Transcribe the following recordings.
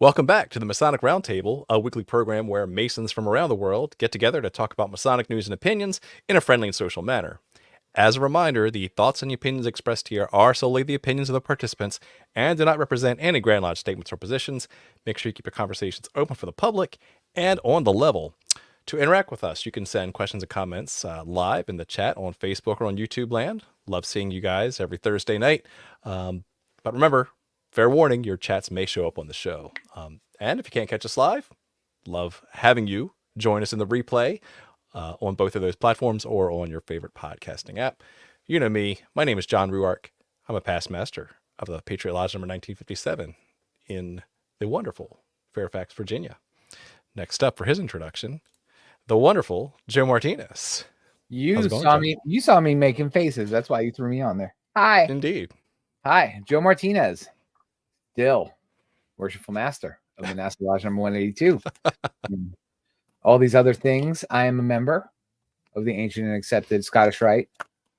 Welcome back to the Masonic Roundtable, a weekly program where Masons from around the world get together to talk about Masonic news and opinions in a friendly and social manner. As a reminder, the thoughts and opinions expressed here are solely the opinions of the participants and do not represent any Grand Lodge statements or positions. Make sure you keep your conversations open for the public and on the level. To interact with us, you can send questions and comments live in the chat on Facebook or on YouTube land. Love seeing you guys every Thursday night. But remember, fair warning, your chats may show up on the show. And if you can't catch us live, love having you join us in the replay on both of those platforms or on your favorite podcasting app. You know me. My name is John Ruark. I'm a past master of the Patriot Lodge number 1957 in the wonderful Fairfax, Virginia. Next up for his introduction, the wonderful Joe Martinez. You saw me making faces. That's why you threw me on there. Hi. Indeed. Hi, Joe Martinez. Still worshipful master of the Nassau Lodge number 182. All these other things, I am a member of the ancient and accepted Scottish Rite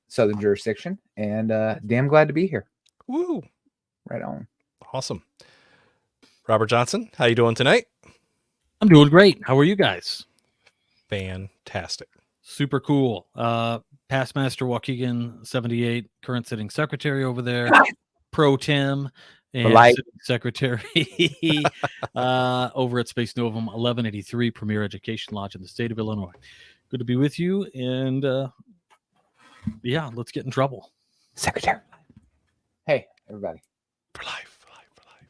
Southern jurisdiction, and damn glad to be here. Woo! Right on. Awesome. Robert Johnson, how you doing tonight? I'm doing great. How are you guys? Fantastic. Super cool. Past Master Waukegan 78, current sitting secretary over there, pro tem, and sitting secretary over at Space Novum 1183 Premier Education Lodge in the state of Illinois. Good to be with you, and yeah, let's get in trouble. Secretary. Hey, everybody. For life, for life, for life.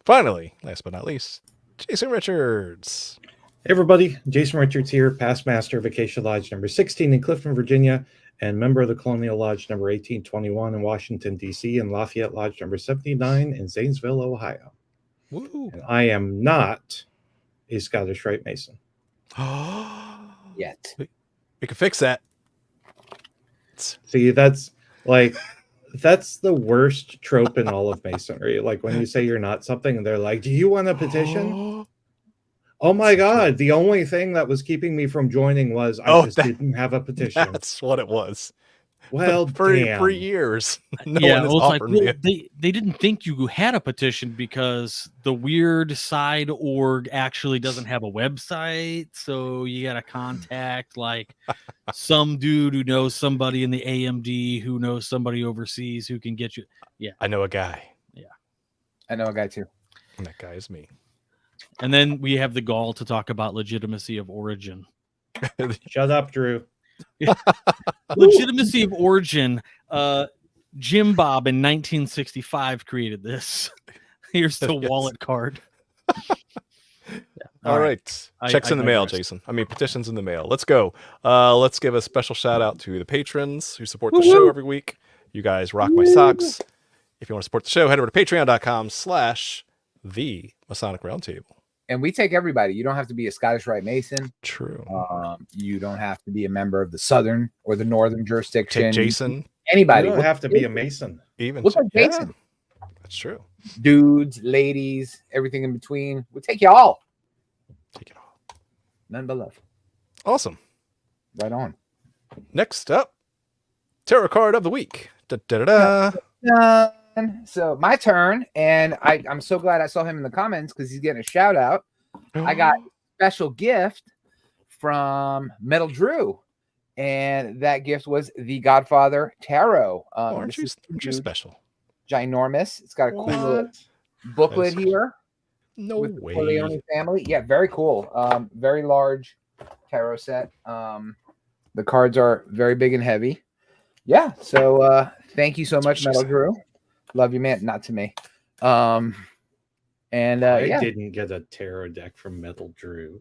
Finally, last but not least, Jason Richards. Hey everybody, Jason Richards here, past master of Vacation Lodge number 16 in Clifton, Virginia, and member of the Colonial Lodge number 1821 in Washington, D.C., and Lafayette Lodge number 79 in Zanesville, Ohio. Woo. And I am not a Scottish Rite Mason. Yet. We can fix that. See, that's the worst trope in all of Masonry. Like when you say you're not something, and they're like, do you want a petition? Oh my God, the only thing that was keeping me from joining was I didn't have a petition. That's what it was. Well, for years. No one has offered me. They didn't think you had a petition because the weird side org actually doesn't have a website. So you got to contact like some dude who knows somebody in the AMD who knows somebody overseas who can get you. Yeah. I know a guy. Yeah. I know a guy too. And that guy is me. And then we have the gall to talk about legitimacy of origin. Shut up, Drew. Legitimacy of origin. Jim Bob in 1965 created this. Here's the wallet card. All right. Checks in the mail, Jason. I mean, petitions in the mail. Let's go. Let's give a special shout out to the patrons who support the show every week. You guys rock my socks. If you want to support the show, head over to patreon.com/the Masonic Roundtable. And we take everybody. You don't have to be a Scottish Rite Mason. True. You don't have to be a member of the Southern or the Northern jurisdiction. Take Jason. Anybody. You don't have to be a Mason. Even. We'll take Jason. That's true. Dudes, ladies, everything in between. We'll take you all. Take it all. None but love. Awesome. Right on. Next up, tarot card of the week. Da-da-da-da. So my turn, and I'm so glad I saw him in the comments because he's getting a shout out. I got a special gift from Metal Drew, and that gift was the Godfather Tarot. Aren't you special? Ginormous. It's got a cool little booklet here. No with way. The Corleone family. Yeah, very cool. Very large tarot set. The cards are very big and heavy. Yeah. So thank you so much, Metal Drew. Love you, man. Not to me. I didn't get a tarot deck from Metal Drew.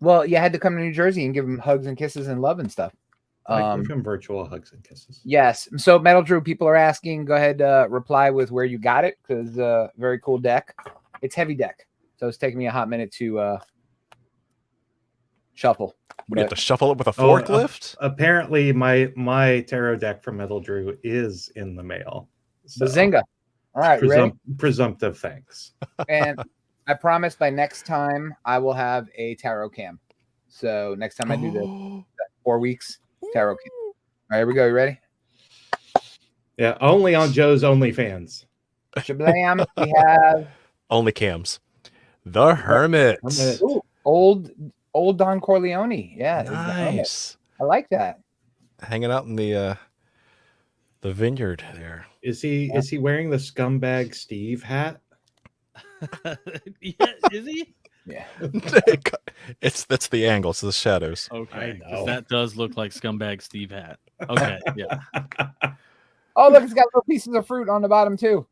Well, you had to come to New Jersey and give him hugs and kisses and love and stuff. I give him virtual hugs and kisses. Yes. So Metal Drew, people are asking. Go ahead, reply with where you got it because very cool deck. It's heavy deck, so it's taking me a hot minute to shuffle. We have to shuffle it with a forklift. Apparently, my tarot deck from Metal Drew is in the mail. So, Bazinga! All right, ready? Presumptive thanks. And I promise by next time I will have a tarot cam. So next time I do this, 4 weeks tarot cam. All right, here we go. You ready? Yeah, only on Joe's OnlyFans. Shablam. We have Only cams. The Hermit. Hermit. Ooh, old Don Corleone. Yeah, the Hermit. Nice. I like that. Hanging out in the vineyard there. Is he wearing the scumbag Steve hat? Yeah, is he? Yeah. That's the angle. It's the shadows. Okay, I 'cause know. that does look like scumbag Steve hat. Okay, yeah. Oh, look, it's got little pieces of fruit on the bottom too.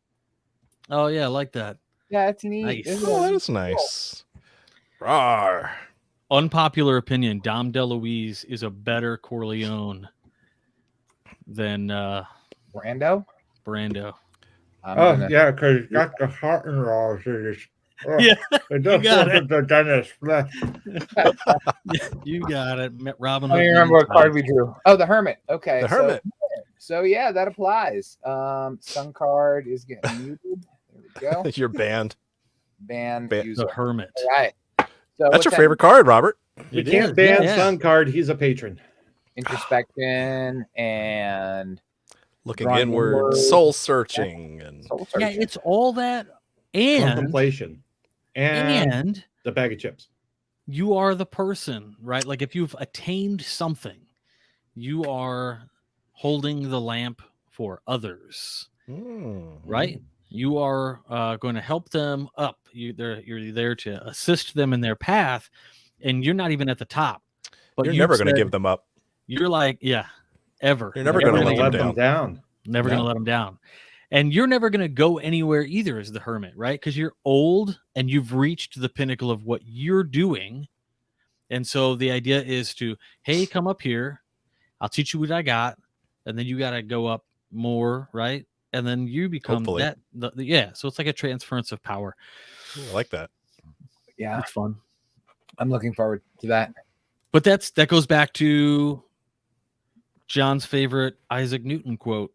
Oh yeah, I like that. Yeah, it's neat. Nice. isn't Oh, it? that is nice. Rawr. Unpopular opinion: Dom DeLuise is a better Corleone than Brando. Brando. Oh yeah, because he's got the heart and rolls. Yeah, It just got wasn't the dentist flesh. You got it, Robin. I don't Hood even remember what means card we drew. Oh, the Hermit. Okay. The Hermit. So yeah, that applies. Sun card is getting muted. There we go. Your band. Ban Ban- user. the Hermit. All right. So That's what's your that? favorite card, Robert. We It can't is, ban yeah. Sun card. He's a patron. Introspection and Looking Drawing inward, inward. soul searching, and soul Yeah, searching. it's all that, and Contemplation. And and the bag of chips. you are the person, right? Like if you've attained something, you are holding the lamp for others, right? You are going to help them up. You're there to assist them in their path, and you're not even at the top. But you're you never going to said- give them up. You're like, yeah, ever. You're never Never gonna gonna let let them them down. Never No. going to let them down. And you're never going to go anywhere either as the Hermit, right? Because you're old and you've reached the pinnacle of what you're doing. And so the idea is to, hey, come up here. I'll teach you what I got. And then you got to go up more, right? And then you become Hopefully. that. Yeah. So it's like a transference of power. Ooh, I like that. Yeah, It's fun. I'm looking forward to that. But that goes back to John's favorite Isaac Newton quote.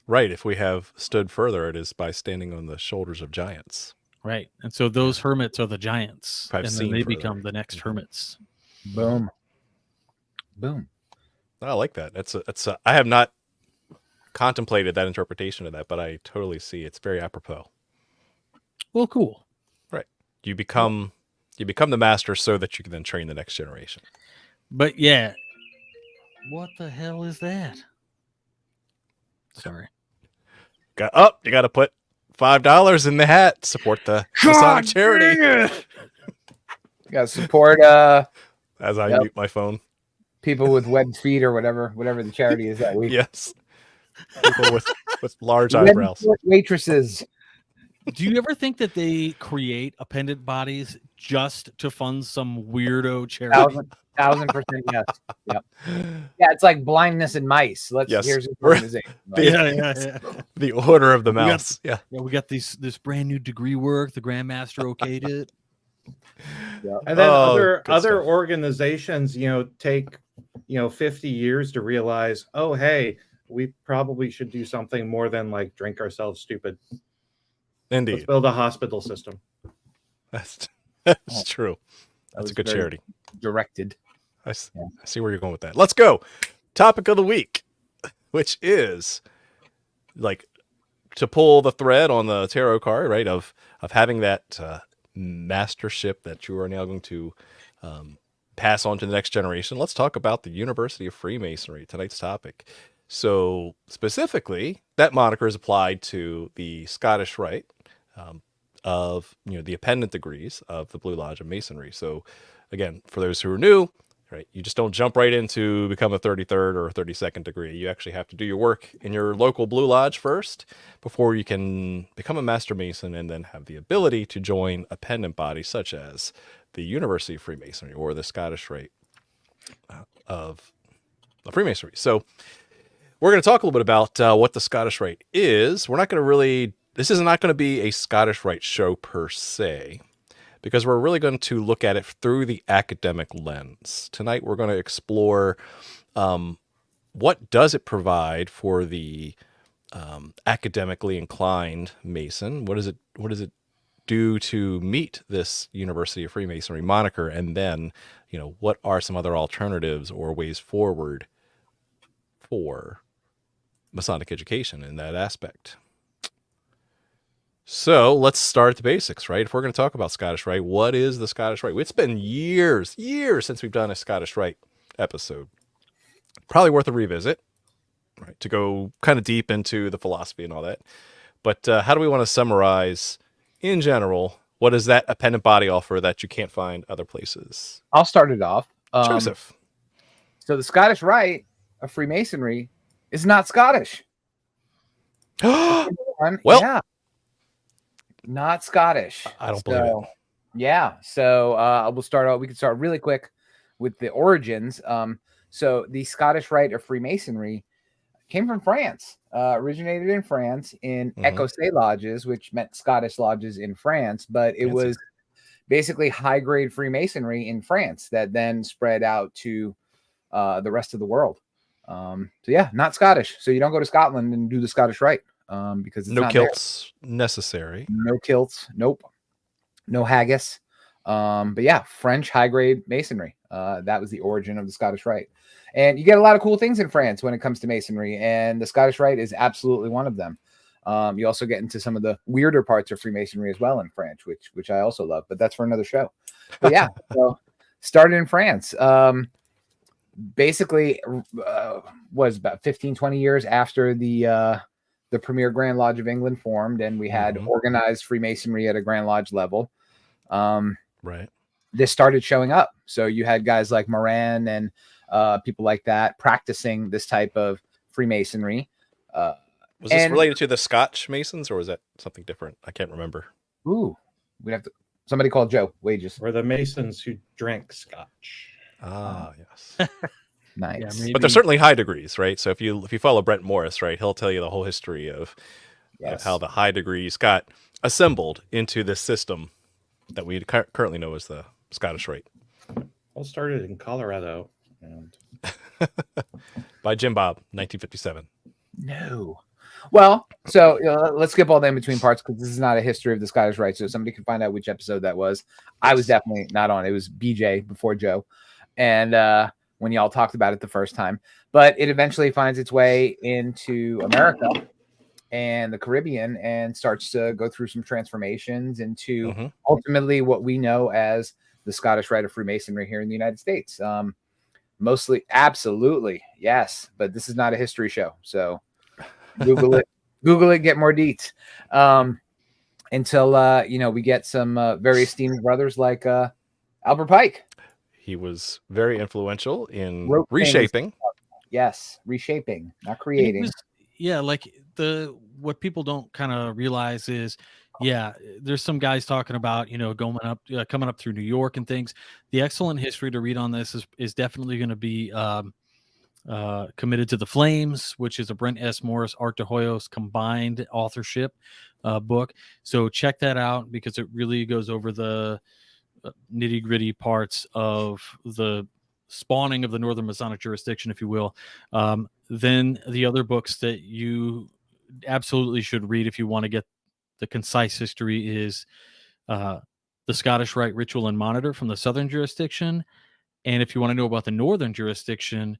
Right. If we have stood further, it is by standing on the shoulders of giants. Right. And so those hermits are the giants. I've and then seen they further. become the next hermits. Boom. Boom. I like that. That's I have not contemplated that interpretation of that, but I totally see it's very apropos. Well, cool. You become the master so that you can then train the next generation. But yeah. What the hell is that? Sorry. You got to put $5 in the hat. Support the Masonic charity. You got to support As I Yep. mute my phone. people with webbed feet or whatever the charity is that week. Yes. People with large Webbed eyebrows. foot waitresses. Do you ever think that they create appendant bodies just to fund some weirdo charity? 1,000% yes. Yep. Yeah, it's like blindness in mice. Yes. Here's an We're- organization. the- Yeah. The order of the We got- mouse. Yeah. Yeah, we got this brand new degree work. The Grandmaster okayed it. And then Oh, other good stuff. organizations, take 50 years to realize, oh hey, we probably should do something more than like drink ourselves stupid. Let's Indeed. build a hospital system. That's true. That's was a good very charity. Directed. I see where you're going with that. Let's go. Topic of the week, which is like to pull the thread on the tarot card, right? Of having that mastership that you are now going to pass on to the next generation. Let's talk about the University of Freemasonry, tonight's topic. So specifically, that moniker is applied to the Scottish Rite of the appendant degrees of the Blue Lodge of Masonry. So again, for those who are new, right, you just don't jump right into become a 33rd or a 32nd degree. You actually have to do your work in your local Blue Lodge first before you can become a Master Mason and then have the ability to join a pendant body such as the University of Freemasonry or the Scottish Rite of Freemasonry. So we're going to talk a little bit about what the Scottish Rite is. We're not going to really, this is not going to be a Scottish Rite show per se, because we're really going to look at it through the academic lens. Tonight, we're going to explore what does it provide for the academically inclined Mason? What does it do to meet this University of Freemasonry moniker? And then, what are some other alternatives or ways forward for Masonic education in that aspect? So let's start at the basics, right? If we're going to talk about Scottish Rite, what is the Scottish Rite? It's been years since we've done a Scottish Rite episode. Probably worth a revisit, right? To go kind of deep into the philosophy and all that. But how do we want to summarize, in general, what does that appendant body offer that you can't find other places? I'll start it off. Joseph. So the Scottish Rite of Freemasonry is not Scottish. Well, yeah, not Scottish. I don't believe it. Yeah, so we'll start out. We can start really quick with the origins. So the Scottish Rite of Freemasonry came from France, originated in France in Écossais lodges, which meant Scottish lodges in France, but it was basically high-grade Freemasonry in France that then spread out to the rest of the world. So yeah, not Scottish. So you don't go to Scotland and do the Scottish Rite because it's no not kilts necessary. No kilts. Nope. No haggis. But yeah, French high-grade masonry. That was the origin of the Scottish Rite. And you get a lot of cool things in France when it comes to masonry, and the Scottish Rite is absolutely one of them. You also get into some of the weirder parts of Freemasonry as well in France, which I also love, but that's for another show. But yeah, so started in France. Basically, was about 15, 20 years after the Premier Grand Lodge of England formed, and we had organized Freemasonry at a Grand Lodge level. Right. This started showing up. So you had guys like Moran and people like that practicing this type of Freemasonry. Was this related to the Scotch Masons, or was that something different? I can't remember. Ooh, we'd have to. Somebody called Joe. Wages. Or the Masons who drank Scotch. Ah, yes. Nice. Yeah, But there's certainly high degrees, right? So if you follow Brent Morris, right, he'll tell you the whole history of how the high degrees got assembled into this system that we currently know as the Scottish Rite. All started in Colorado. And by Jim Bob, 1957. No. Well, so let's skip all the in-between parts because this is not a history of the Scottish Rite. So somebody can find out which episode that was. I was definitely not on. It was BJ before Joe. And when y'all talked about it the first time. But it eventually finds its way into America and the Caribbean and starts to go through some transformations into ultimately what we know as the Scottish Rite of Freemasonry here in the United States. Mostly, absolutely, yes. But this is not a history show. So Google it, get more deets. Until we get some very esteemed brothers like Albert Pike. He was very influential in Wrote reshaping. Yes, reshaping, not creating. What people don't kind of realize is, there's some guys talking about, coming up through New York and things. The excellent history to read on this is definitely going to be Committed to the Flames, which is a Brent S. Morris, Art de Hoyos combined authorship book. So check that out because it really goes over the nitty gritty parts of the spawning of the Northern Masonic jurisdiction, if you will. Then the other books that you absolutely should read if you want to get the concise history is the Scottish Rite Ritual and Monitor from the Southern jurisdiction. And if you want to know about the Northern jurisdiction,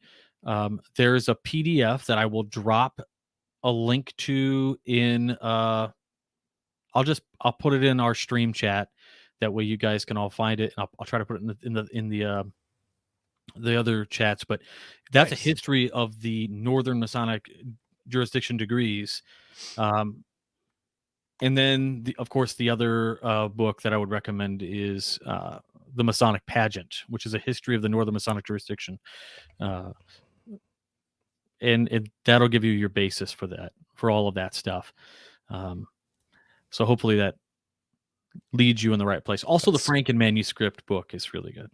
there's a PDF that I will drop a link to in I'll put it in our stream chat. That way you guys can all find it. And I'll try to put it in the other chats. But that's a history of the Northern Masonic jurisdiction degrees. And then, of course, the other book that I would recommend is The Masonic Pageant, which is a history of the Northern Masonic jurisdiction. And that'll give you your basis for all of that stuff. So hopefully that leads you in the right place. Also, the Franken manuscript book is really good.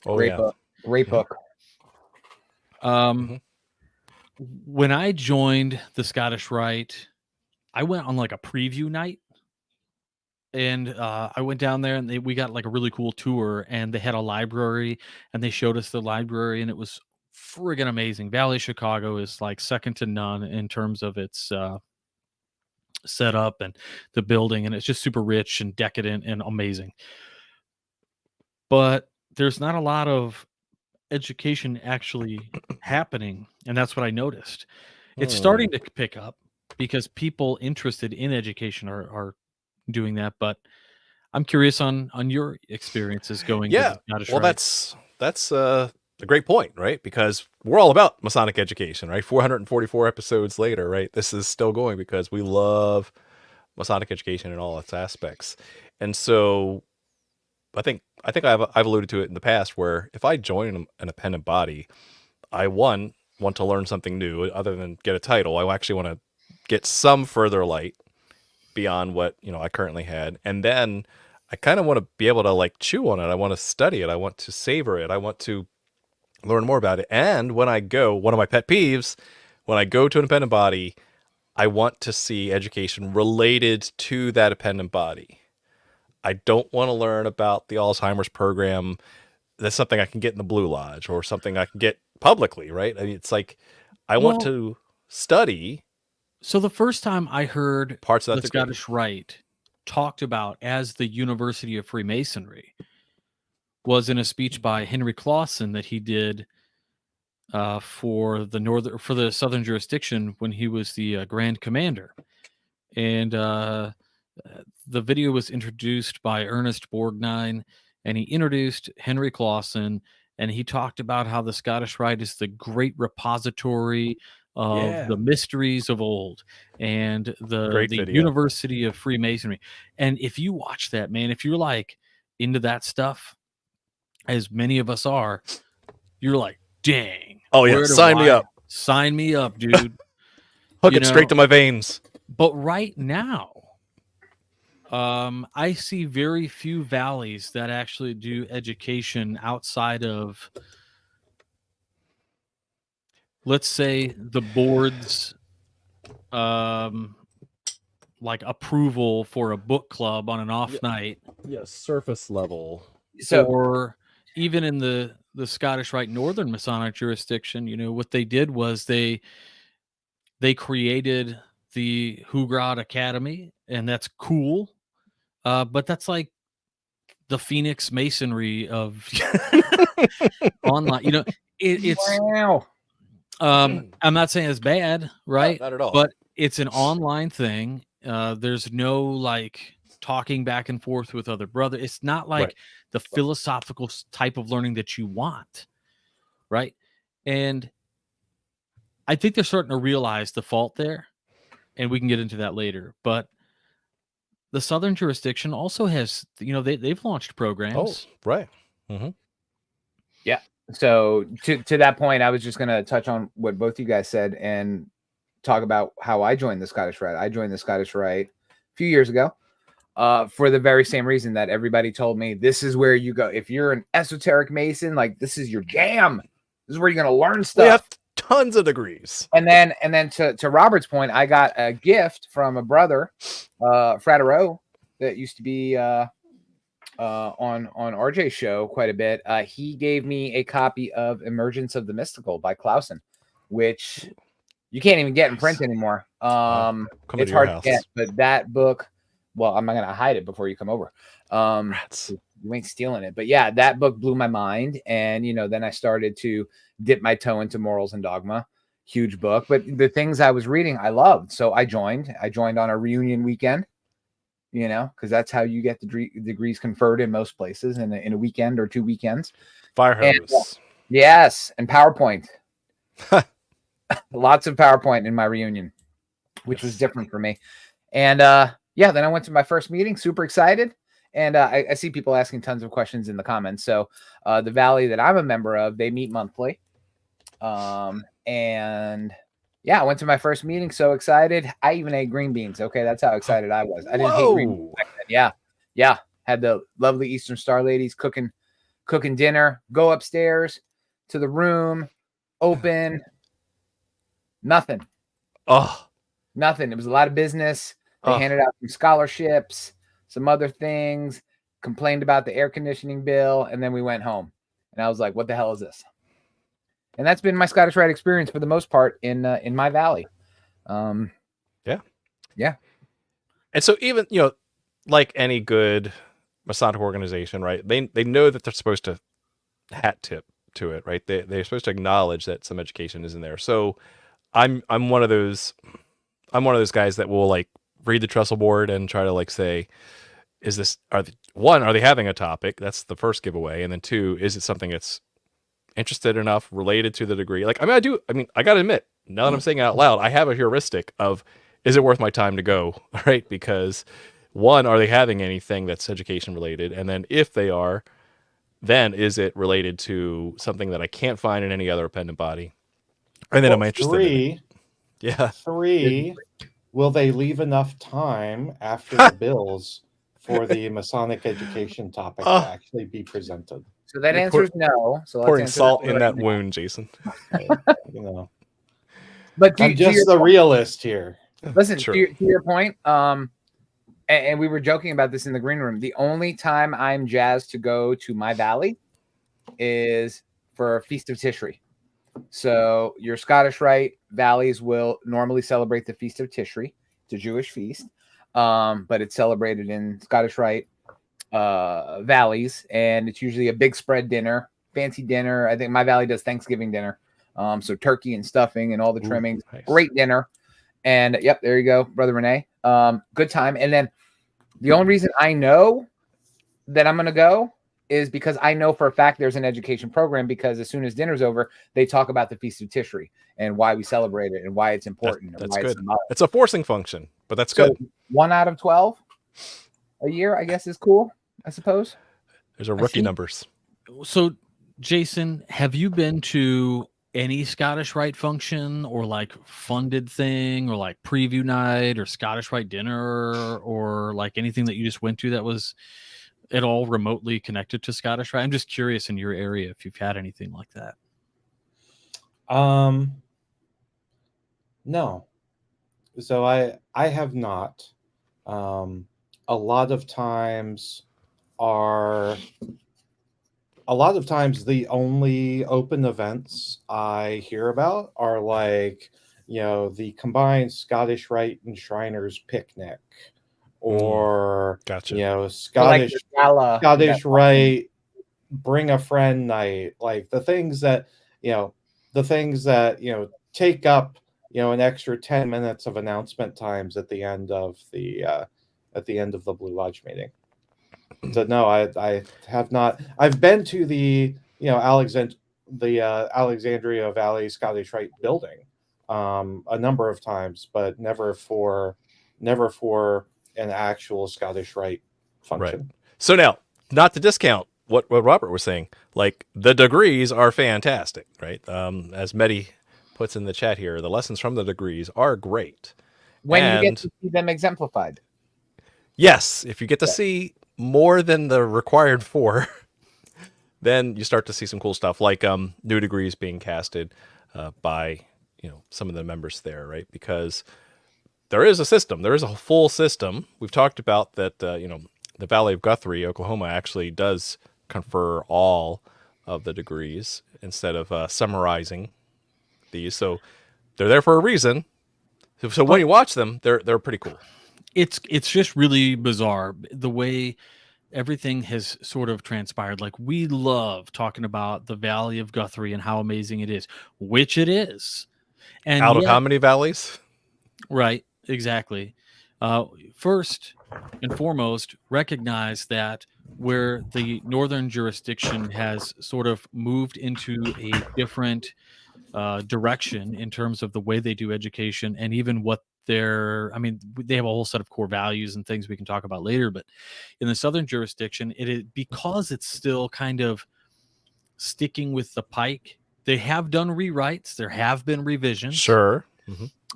Oh, Great book. Great book. When I joined the Scottish Rite, I went on like a preview night, and I went down there and we got like a really cool tour, and they had a library and they showed us the library, and it was friggin' amazing. Valley Chicago is like second to none in terms of its set up and the building, and it's just super rich and decadent and amazing. But there's not a lot of education actually happening, and that's what I noticed. It's starting to pick up because people interested in education are doing that. But I'm curious on your experiences going to Yeah, the Scottish well, Rite. that's a great point, right? Because we're all about Masonic education, right? 444 episodes later, right? This is still going because we love Masonic education in all its aspects. And so I think I've alluded to it in the past where if I join an independent body, I want to learn something new other than get a title. I actually want to get some further light beyond what, I currently had. And then I kind of want to be able to like chew on it. I want to study it. I want to savor it. I want to learn more about it. And when I go, one of my pet peeves, when I go to an independent body, I want to see education related to that dependent body. I don't want to learn about the Alzheimer's program. That's something I can get in the Blue Lodge or something I can get publicly, right? I mean, it's like I want Well- to study So the first time I heard parts of the that degree. Scottish Rite talked about as the University of Freemasonry was in a speech by Henry Clausen that he did for the Southern jurisdiction when he was the Grand Commander, and the video was introduced by Ernest Borgnine, and he introduced Henry Clausen, and he talked about how the Scottish Rite is the great repository of Yeah. the mysteries of old and the Great video. University of Freemasonry. And if you watch that, man, if you're like into that stuff, as many of us are, you're like, dang. Oh yeah, where do sign me I- up. Sign me up, dude. Hook You it straight know- to my veins. But right now, I see very few valleys that actually do education outside of, let's say, the board's like approval for a book club on an off Yeah. night, Yeah, surface level. So or even in the Scottish Rite Northern Masonic jurisdiction. What they did was they created the Hugrad Academy, and that's cool. But that's like the Phoenix Masonry of online. It's wow. I'm not saying it's bad, right? No, not at all. But it's an online thing. There's no like talking back and forth with other brothers. It's not like Right. the philosophical type of learning that you want, right? And I think they're starting to realize the fault there, and we can get into that later. But the Southern jurisdiction also has, they've launched programs. Oh, right. So to that point, I was just going to touch on what both you guys said and talk about how I joined the Scottish Rite. I joined the Scottish Rite a few years ago for the very same reason that everybody told me this is where you go. If you're an esoteric Mason, like this is your jam. This is where you're going to learn stuff. We have tons of degrees. And then to Robert's point, I got a gift from a brother, Fratero, that used to be on RJ's show quite a bit. He gave me a copy of Emergence of the Mystical by Clausen, which you can't even get in print anymore. Come It's to your hard house. to get, but that book, well, I'm not gonna hide it before you come over. Rats. You ain't stealing it. But yeah, that book blew my mind. And then I started to dip my toe into Morals and Dogma. Huge book. But the things I was reading, I loved. So I joined. I joined on a reunion weekend, because that's how you get the degrees conferred in most places in a weekend or 2 weekends. Fire And, hose. Yes. And PowerPoint. Lots of PowerPoint in my reunion, which was Yes. different for me. And then I went to my first meeting, super excited. And I see people asking tons of questions in the comments. So the Valley that I'm a member of, they meet monthly. And yeah, I went to my first meeting, so excited. I even ate green beans. Okay, that's how excited I was. I didn't hate green beans Whoa. back then. Yeah. Had the lovely Eastern Star ladies cooking dinner. Go upstairs to the room, open. Nothing. Oh, Nothing. It was a lot of business. They Oh. handed out some scholarships, some other things, complained about the air conditioning bill, and then we went home. And I was like, what the hell is this? And that's been my Scottish Rite experience for the most part in my valley. and so even like any good Masonic organization, right? They know that they're supposed to hat tip to it, right? They're supposed to acknowledge that some education is in there. So I'm one of those guys that will like read the trestle board and try to like say, is this, are they having a topic? That's the first giveaway. And then 2, is it something that's interested enough, related to the degree? Like, I got to admit, now that I'm saying it out loud, I have a heuristic of, is it worth my time to go? Right? Because 1, are they having anything that's education related? And then if they are, then is it related to something that I can't find in any other appendant body? And then am I interested in it? Yeah. 3, will they leave enough time after the bills for the Masonic education topic to actually be presented? So that answer is no. So let's Pouring answer salt that in right that now. wound, Jason. You know, But I'm just the realist here. Listen, Sure. to your point, and we were joking about this in the green room. The only time I'm jazzed to go to my valley is for Feast of Tishri. So your Scottish Rite valleys will normally celebrate the Feast of Tishri. It's a Jewish feast, but it's celebrated in Scottish Rite valleys, and it's usually a big spread dinner, fancy dinner. I think my valley does Thanksgiving dinner, so turkey and stuffing and all the trimmings. Nice. Great dinner. And yep, there you go, Brother Renee. Good time. And then the only reason I know that I'm going to go is because I know for a fact there's an education program, because as soon as dinner's over, they talk about the Feast of Tishri and why we celebrate it and why it's important. That's why good. It's It's a forcing function, but that's so good. 1 out of 12 a year, I guess, is cool, I suppose. There's a rookie numbers. So, Jason, have you been to any Scottish Rite function or like funded thing or like preview night or Scottish Rite dinner or like anything that you just went to that was at all remotely connected to Scottish Rite? I'm just curious in your area if you've had anything like that. No. So I have not. A lot of times the only open events I hear about are like, the combined Scottish Rite and Shriners picnic, or Gotcha. Scottish gala, Scottish Rite bring a friend night, like the things that take up an extra 10 minutes of announcement times at the end of the Blue Lodge meeting. So no, I have not. I've been to the Alexandria Valley Scottish Rite building a number of times, but never for an actual Scottish Rite function. Right. So now, not to discount what Robert was saying, like the degrees are fantastic, right? As Mehdi puts in the chat here, the lessons from the degrees are great. When you get to see them exemplified. Yes, if you get to see more than the required 4, then you start to see some cool stuff, like new degrees being casted by some of the members there, right? Because there is a system, there is a full system. We've talked about that. The Valley of Guthrie, Oklahoma, actually does confer all of the degrees instead of summarizing these. So they're there for a reason. So when you watch them, they're pretty cool. It's just really bizarre the way everything has sort of transpired. Like, we love talking about the Valley of Guthrie and how amazing it is, which it is. And out of how many valleys? Right, exactly. First and foremost, recognize that where the northern jurisdiction has sort of moved into a different direction in terms of the way they do education and even what they have a whole set of core values and things we can talk about later. But in the southern jurisdiction, it is because it's still kind of sticking with the pike. They have done rewrites. There have been revisions. Sure.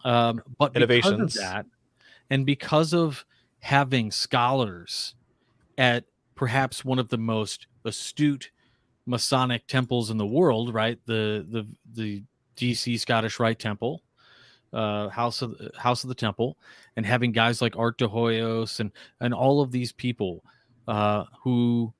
But Innovations. because of that, and because of having scholars at perhaps one of the most astute Masonic temples in the world, right? The DC Scottish Rite Temple, House of the Temple, and having guys like Art de Hoyos and all of these people who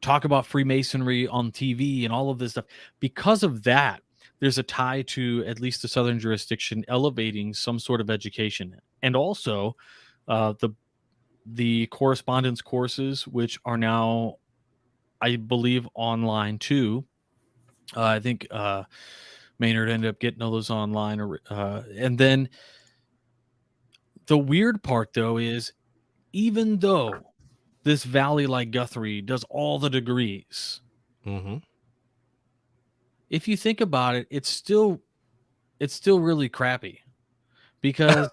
talk about Freemasonry on TV and all of this stuff. Because of that, there's a tie to at least the southern jurisdiction elevating some sort of education, and also the correspondence courses, which are now, I believe, online too. I think Maynard ended up getting all those online, and then The weird part, though, is even though this valley like Guthrie does all the degrees, Mm-hmm. if you think about it, it's still really crappy because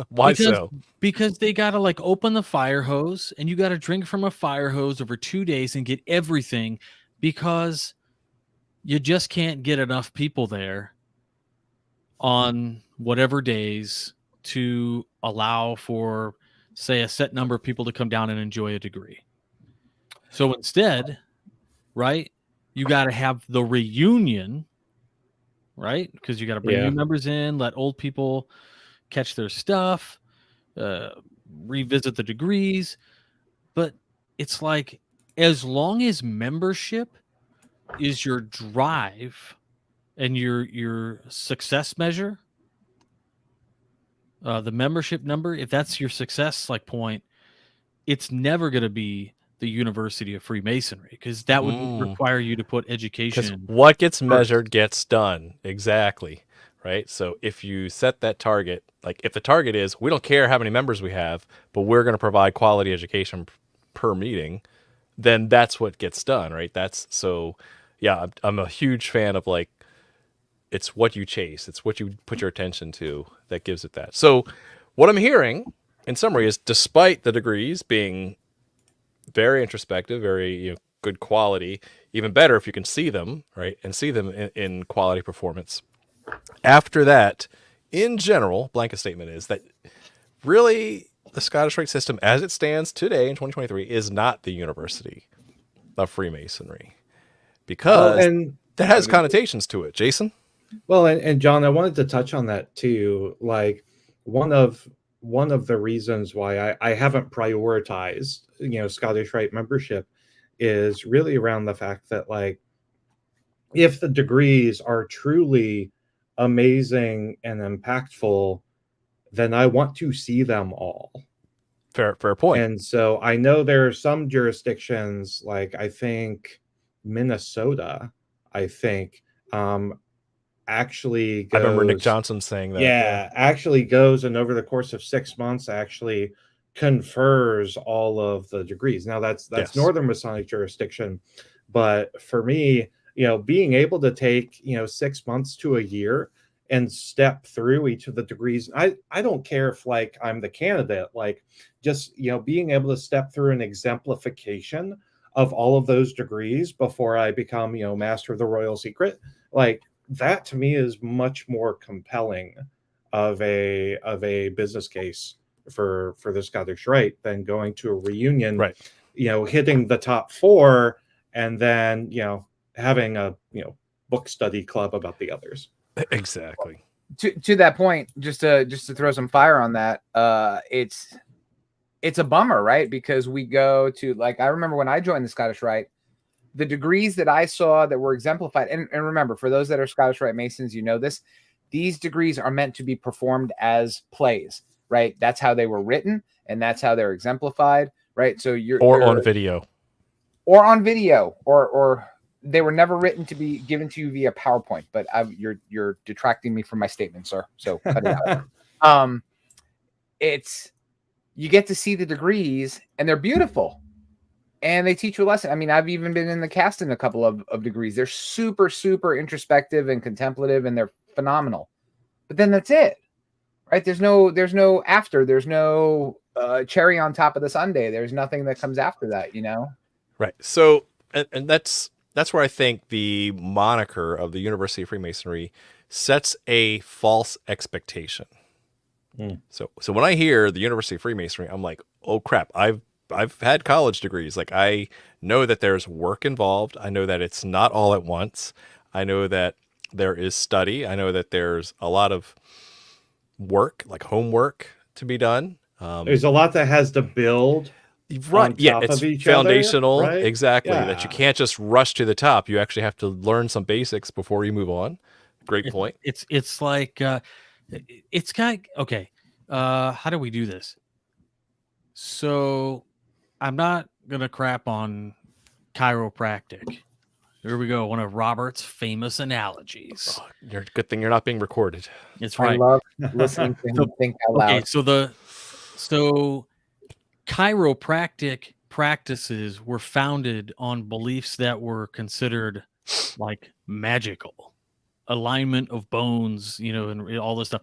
Why because so? because they gotta like open the fire hose and you gotta drink from a fire hose over 2 days and get everything because you just can't get enough people there on whatever days to allow for, say, a set number of people to come down and enjoy a degree. So instead, right, you got to have the reunion, right? Because you got to bring Yeah. new members in, let old people catch their stuff, uh, revisit the degrees. But it's like, as long as membership is your drive and your success measure, the membership number, if that's your success like point, it's never going to be the University of Freemasonry because that would require you to put Because education what gets first. measured gets done. Exactly. Right. So if you set that target, like if the target is we don't care how many members we have, but we're going to provide quality education per meeting, then that's what gets done. Right. That's so, yeah, I'm a huge fan of like, it's what you chase, it's what you put your attention to that gives it that. So what I'm hearing in summary is despite the degrees being very introspective, very good quality, even better if you can see them, right? And see them in quality performance. After that, in general, blanket statement is that really the Scottish Rite system as it stands today in 2023 is not the University of Freemasonry Well, because and that has connotations to it. Jason? and John, I wanted to touch on that too. Like one of the reasons why I haven't prioritized, Scottish Rite membership is really around the fact that, like, if the degrees are truly amazing and impactful, then I want to see them all. Fair point. And so I know there are some jurisdictions, like I think Minnesota, actually goes. I remember Nick Johnson saying that. Yeah, actually goes and over the course of 6 months actually confers all of the degrees. Now that's Yes. Northern Masonic jurisdiction, but for me, being able to take 6 months to a year and step through each of the degrees, I don't care if like I'm the candidate, like just being able to step through an exemplification of all of those degrees before I become master of the royal secret, like that to me is much more compelling of a business case for the Scottish Rite than going to a reunion, Right. Hitting the top 4 and then having a book study club about the others. Exactly. To that point, just to throw some fire on that, it's a bummer, right? Because we go to, like, I remember when I joined the Scottish Rite, the degrees that I saw that were exemplified, and remember, for those that are Scottish Rite Masons, this, these degrees are meant to be performed as plays, right? That's how they were written, and that's how they're exemplified, right? So you're on video. Or on video, or they were never written to be given to you via PowerPoint, but you're detracting me from my statement, sir. So cut it out. It's, you get to see the degrees and they're beautiful and they teach you a lesson. I mean, I've even been in the cast in a couple of degrees. They're super, super introspective and contemplative and they're phenomenal, but then that's it, right? There's no after, there's no cherry on top of the sundae. There's nothing that comes after that, Right. So, and that's where I think the moniker of the University of Freemasonry sets a false expectation. So when I hear the University of Freemasonry, I'm like, oh crap, I've had college degrees. Like, I know that there's work involved. I know that it's not all at once. I know that there is study. I know that there's a lot of work, like homework, to be done. There's a lot that has to build. Right. Yeah, top it's of each foundational. other, right? Exactly. Yeah. That you can't just rush to the top. You actually have to learn some basics before you move on. Great point. It's like it's kind of okay. How do we do this? So I'm not gonna crap on chiropractic, Here we go. One of Robert's famous analogies. Oh, good thing you're not being recorded. It's I right. love listening to him think out Okay, loud. so chiropractic practices were founded on beliefs that were considered like magical, alignment of bones, and all this stuff.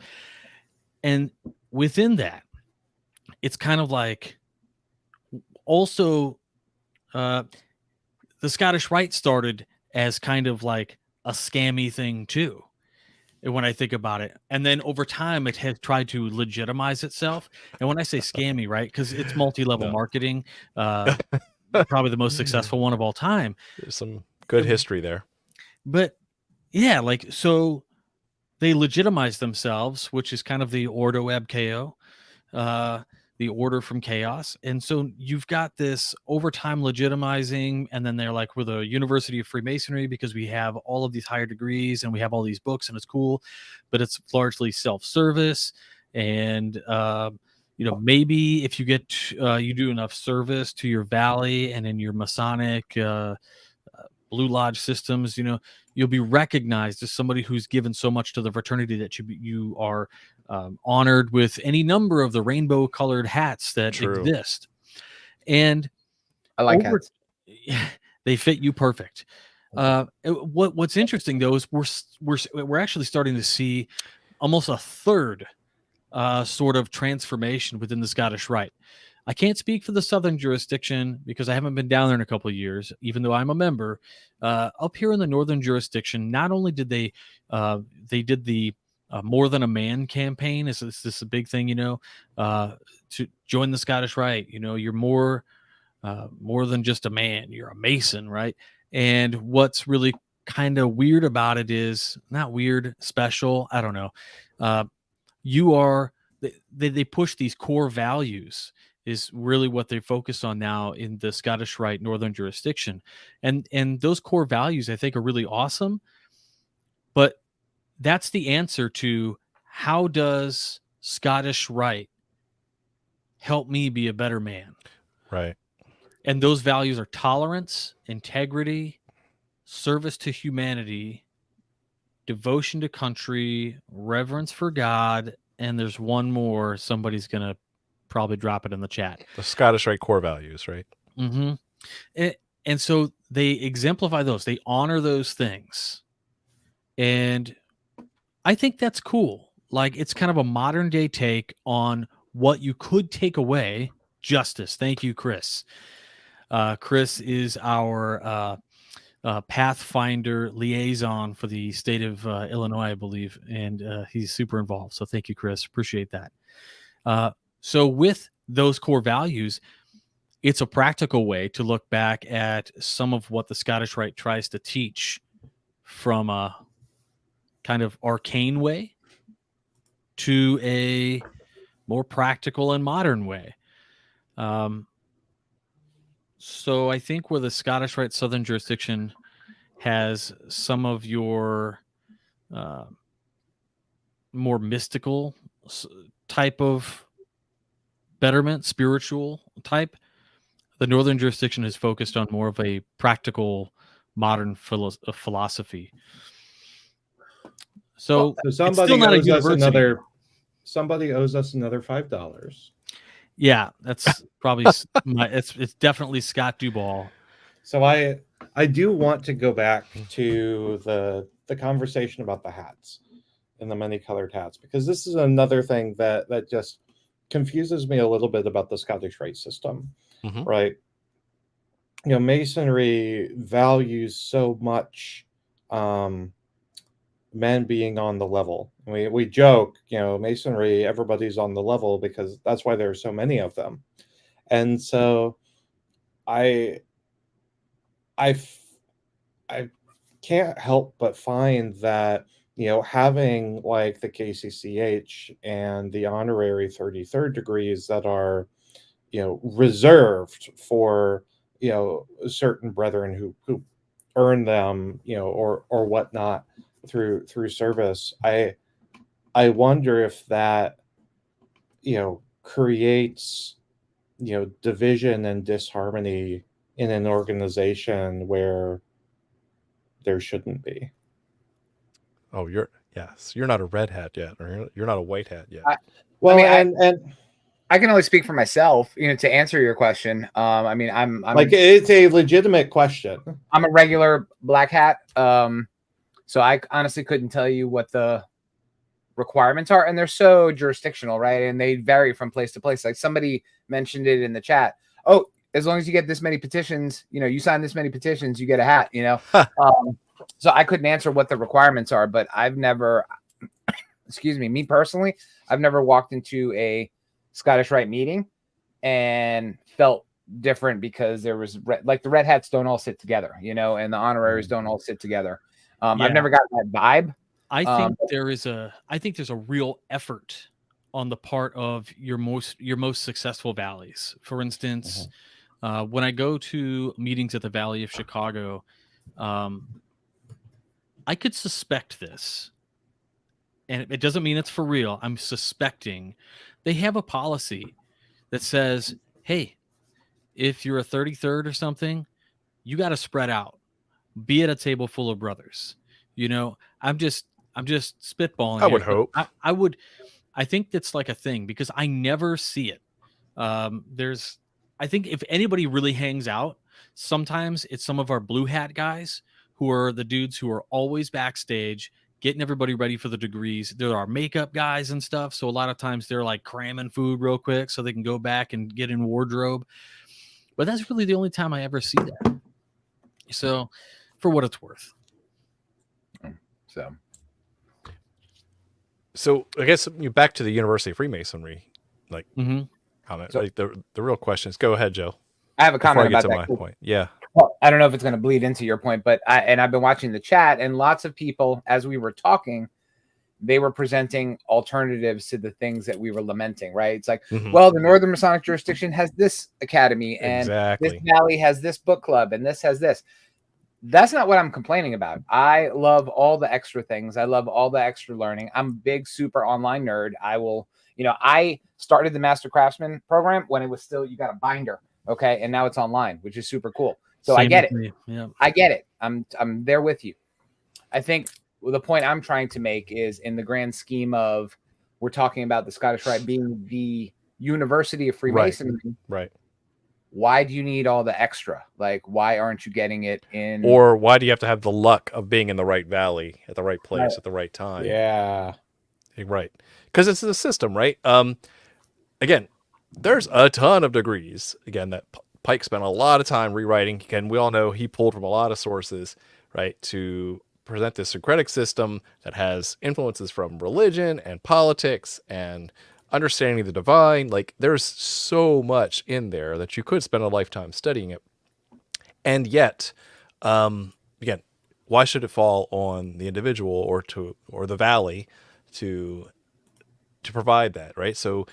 And within that, it's kind of like also the Scottish Rite started as kind of like a scammy thing too. When I think about it, and then over time it has tried to legitimize itself. And when I say scammy, right, because it's multi-level No. marketing, probably the most successful one of all time. There's some good history there. But yeah, like, so they legitimize themselves, which is kind of the Ordo Ab Chao, the order from chaos. And so you've got this over time legitimizing, and then they're like, we're the University of Freemasonry because we have all of these higher degrees and we have all these books and it's cool, but it's largely self-service. And maybe if you get you do enough service to your valley and in your Masonic Blue Lodge systems, you'll be recognized as somebody who's given so much to the fraternity that you are honored with any number of the rainbow colored hats that exist. And I like hats. They fit you perfect. What's interesting though is we're actually starting to see almost a third sort of transformation within the Scottish Rite. I can't speak for the Southern jurisdiction because I haven't been down there in a couple of years, even though I'm a member. Up here in the Northern jurisdiction, not only did they did the More Than a Man campaign. Is this a big thing, to join the Scottish Rite? You're more than just a man. You're a Mason, right? And what's really kind of weird about it is not weird, special. I don't know. They push these core values is really what they focus on now in the Scottish Rite Northern jurisdiction. And those core values I think are really awesome. But that's the answer to how does Scottish Rite help me be a better man? Right. And those values are tolerance, integrity, service to humanity, devotion to country, reverence for God, and there's one more. Somebody's going to probably drop it in the chat. The Scottish Rite core values, right? Mm-hmm. And so they exemplify those. They honor those things. And I think that's cool. Like, it's kind of a modern day take on what you could take away. Justice. Thank you, Chris. Chris is our Pathfinder liaison for the state of Illinois, I believe, and he's super involved. So thank you, Chris. Appreciate that. So with those core values, it's a practical way to look back at some of what the Scottish Rite tries to teach from a kind of arcane way to a more practical and modern way. So I think where the Scottish Rite Southern jurisdiction has some of your more mystical type of betterment, spiritual type, the Northern jurisdiction is focused on more of a practical, modern philosophy. So somebody owes us another. Somebody owes us another $5. Yeah, that's probably it's definitely Scott Duball. So I do want to go back to the conversation about the hats and the many-colored hats, because this is another thing that just confuses me a little bit about the Scottish Rite system, right? Masonry values so much men being on the level. We joke, Masonry, everybody's on the level because that's why there are so many of them. And so I can't help but find that, having like the KCCH and the honorary 33rd degrees that are, reserved for, certain brethren who earn them, or whatnot through service. I wonder if that, creates, division and disharmony in an organization where, there shouldn't be. Oh, you're not a red hat yet, or you're not a white hat yet. Well, mean, and I can only speak for myself, to answer your question. I'm like, it's a legitimate question. I'm a regular black hat. So I honestly couldn't tell you what the requirements are, and they're so jurisdictional, right? And they vary from place to place. Like somebody mentioned it in the chat. Oh, as long as you get this many petitions, you sign this many petitions, you get a hat, So I couldn't answer what the requirements are, but I've never, me personally, I've never walked into a Scottish Rite meeting and felt different because there was like the red hats don't all sit together, and the honoraries don't all sit together. I've never gotten that vibe. I think there's a real effort on the part of your most successful valleys. For instance, when I go to meetings at the Valley of Chicago, I could suspect this, and it doesn't mean it's for real. I'm suspecting they have a policy that says, hey, if you're a 33rd or something, you got to spread out, be at a table full of brothers. I'm just spitballing. I would hope. I think that's like a thing because I never see it. I think if anybody really hangs out, sometimes it's some of our blue hat guys who are the dudes who are always backstage getting everybody ready for the degrees. There are makeup guys and stuff. So a lot of times they're like cramming food real quick so they can go back and get in wardrobe. But that's really the only time I ever see that. So for what it's worth. So I guess back to the University of Freemasonry, comment. So, like the real question is, go ahead, Joe. I have a comment about that. My point. Yeah. Well, I don't know if it's going to bleed into your point, but I've been watching the chat, and lots of people, as we were talking, they were presenting alternatives to the things that we were lamenting, right? It's like, well, the Northern Masonic jurisdiction has this academy, and this valley has this book club, and this has this. That's not what I'm complaining about. I love all the extra things. I love all the extra learning. I'm a big, super online nerd. I will, I started the Master Craftsman program when it was still, you got a binder. Okay. And now it's online, which is super cool. So I get it. Yeah. I get it. I'm there with you. I think the point I'm trying to make is in the grand scheme of, we're talking about the Scottish Rite being the University of Freemasonry. Right. Why do you need all the extra? Like, why aren't you getting it in? Or why do you have to have the luck of being in the right valley at the right place at the right time? Yeah. Right. Because it's the system, right? Again, there's a ton of degrees. Again, that Pike spent a lot of time rewriting. Again, we all know he pulled from a lot of sources, right, to present this syncretic system that has influences from religion and politics and understanding the divine. Like, there's so much in there that you could spend a lifetime studying it. And yet, again, why should it fall on the individual or the valley to provide that, right? So,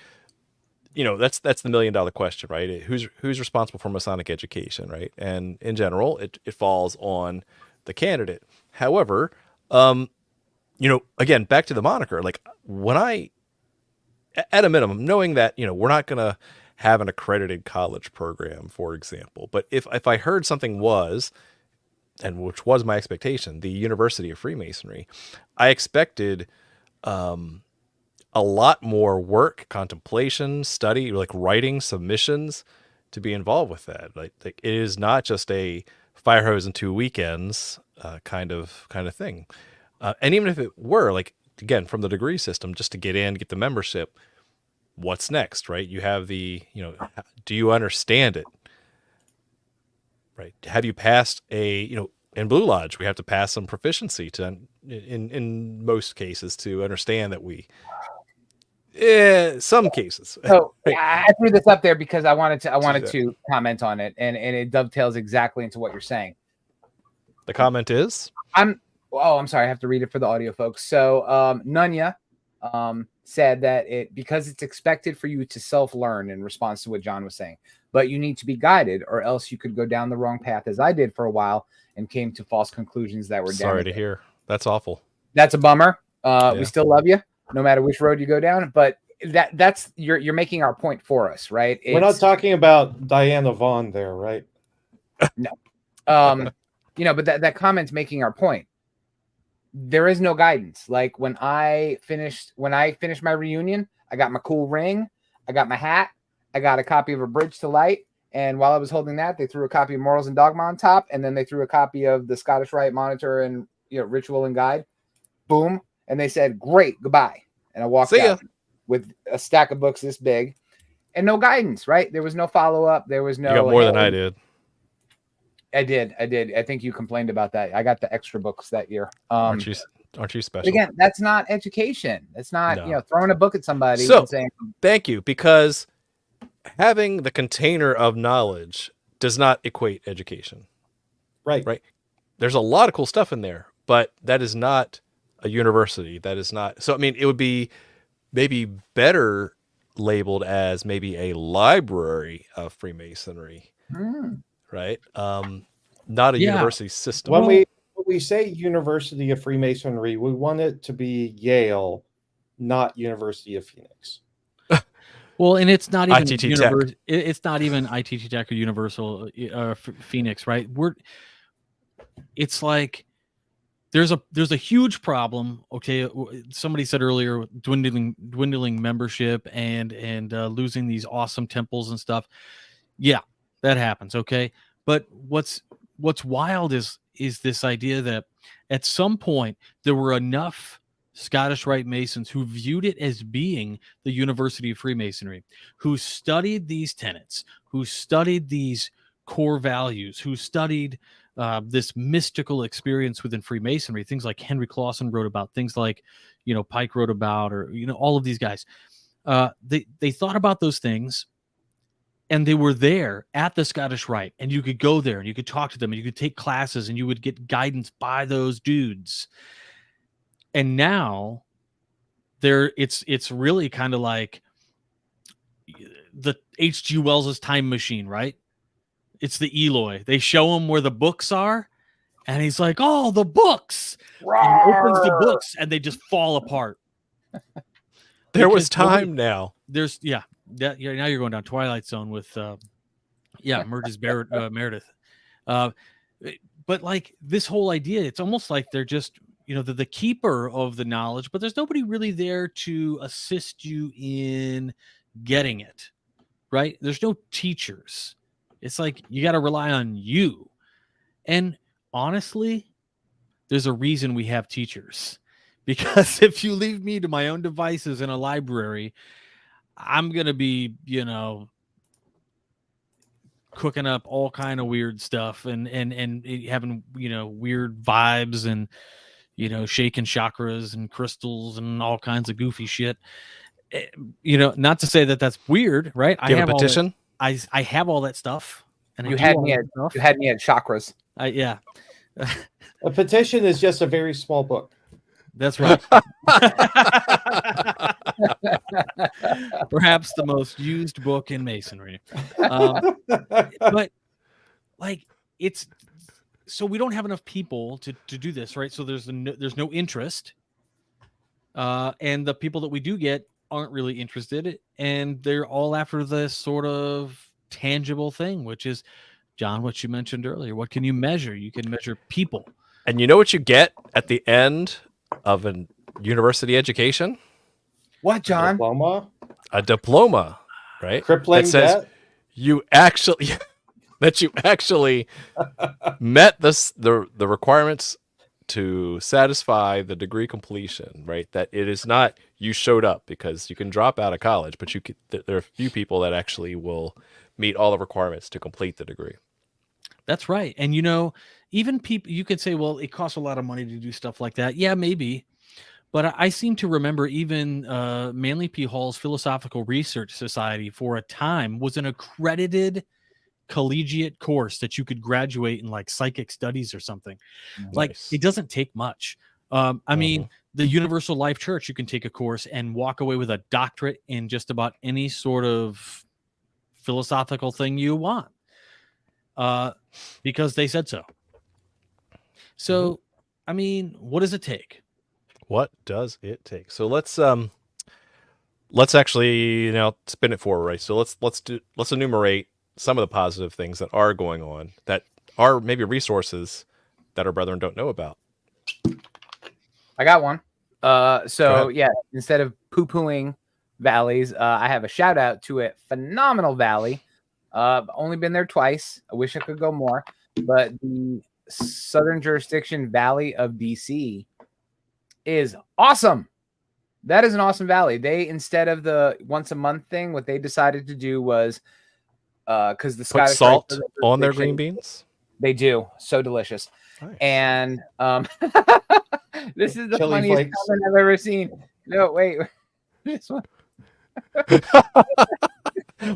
that's the $1 million question, right? Who's responsible for Masonic education, right? And in general, it falls on the candidate. However, again, back to the moniker, like when at a minimum, knowing that, we're not going to have an accredited college program, for example, but if I heard something was, and which was my expectation, the University of Freemasonry, I expected a lot more work, contemplation, study, like writing, submissions to be involved with that. Like it is not just a fire hose in 2 weekends kind of thing. And even if it were, like, again, from the degree system, just to get in, get the membership, what's next, right? You have the, do you understand it? Right. Have you passed in Blue Lodge, we have to pass some proficiency in most cases to understand that some cases. So I threw this up there because I wanted to comment on it, and it dovetails exactly into what you're saying. The comment is? I'm sorry, I have to read it for the audio folks. So Nunya said that because it's expected for you to self-learn in response to what John was saying, but you need to be guided, or else you could go down the wrong path, as I did for a while, and came to false conclusions that were sorry to hear. That's awful. That's a bummer. We still love you, no matter which road you go down. But that's you're making our point for us, right? We're not talking about Diana Vaughn there, right? No. but that comment's making our point. There is no guidance. Like when I finished my reunion, I got my cool ring, I got my hat, I got a copy of A Bridge to Light, and while I was holding that, they threw a copy of Morals and Dogma on top, and then they threw a copy of the Scottish Rite Monitor and Ritual and Guide. Boom, and they said, "Great, goodbye," and I walked out with a stack of books this big and no guidance. Right? There was no follow up. There was no. You got more than I did. I did. I think you complained about that. I got the extra books that year. Aren't you special? Again, that's not education. It's not throwing a book at somebody so, and saying, "Thank you," because having the container of knowledge does not equate education. Right. There's a lot of cool stuff in there, but that is not a university. That is not. So I mean, it would be maybe better labeled as maybe a library of Freemasonry. Right? Not a university system. When we say University of Freemasonry, we want it to be Yale, not University of Phoenix. Well, and it's not even ITT Tech. It's not even ITT Tech or Universal Phoenix, right? It's like there's a huge problem. Okay, somebody said earlier, dwindling membership and losing these awesome temples and stuff. Yeah, that happens. Okay, but what's wild is this idea that at some point there were enough Scottish Rite Masons who viewed it as being the University of Freemasonry, who studied these tenets, who studied these core values, who studied this mystical experience within Freemasonry, things like Henry Clausen wrote about, things like, Pike wrote about, or, all of these guys. They thought about those things, and they were there at the Scottish Rite, and you could go there and you could talk to them and you could take classes and you would get guidance by those dudes. And now it's really kind of like the H.G. Wells's time machine, right? It's the Eloy. They show him where the books are, and he's like, "Oh, the books!" And he opens the books, and they just fall apart. There was time now. Now you're going down Twilight Zone with Merges Meredith. But like this whole idea, it's almost like they're just the keeper of the knowledge, but there's nobody really there to assist you in getting it, right? There's no teachers. It's like you got to rely on you. And honestly, there's a reason we have teachers, because if you leave me to my own devices in a library, I'm going to be, cooking up all kind of weird stuff and having, weird vibes and, shaking chakras and crystals and all kinds of goofy shit. Not to say that that's weird, right? Do you have a petition? I have all that stuff. And you had me at chakras. Yeah. A petition is just a very small book. That's right. Perhaps the most used book in Masonry. But like so we don't have enough people to do this, right? So there's no interest. And the people that we do get aren't really interested, and they're all after this sort of tangible thing, which is, John, what you mentioned earlier. What can you measure? You can measure people. And you know what you get at the end of a university education? What, John? A diploma, right? Crippling that says debt? you actually met the requirements to satisfy the degree completion, right? That it is not you showed up, because you can drop out of college, but there are a few people that actually will meet all the requirements to complete the degree. That's right. And even people, you could say, well, it costs a lot of money to do stuff like that. Yeah, maybe. But I seem to remember even Manly P. Hall's Philosophical Research Society for a time was an accredited collegiate course that you could graduate in, like psychic studies or something. Nice. Like, it doesn't take much. I mean, the Universal Life Church, you can take a course and walk away with a doctorate in just about any sort of philosophical thing you want, because they said so. So, I mean, what does it take? What does it take? So let's actually spin it forward, right? So let's enumerate some of the positive things that are going on, that are maybe resources that our brethren don't know about? I got one. Go So ahead. yeah, instead of poo-pooing valleys, I have a shout out to a phenomenal valley. Only been there twice. I wish I could go more, but the Southern Jurisdiction Valley of DC is awesome. That is an awesome valley. They, instead of the once a month thing, what they decided to do was because the Put Scottish salt Rite on their Jurisdiction, green beans. they do. So delicious. Nice. And this is the Chili funniest flakes. comment I've ever seen. No, wait. This one.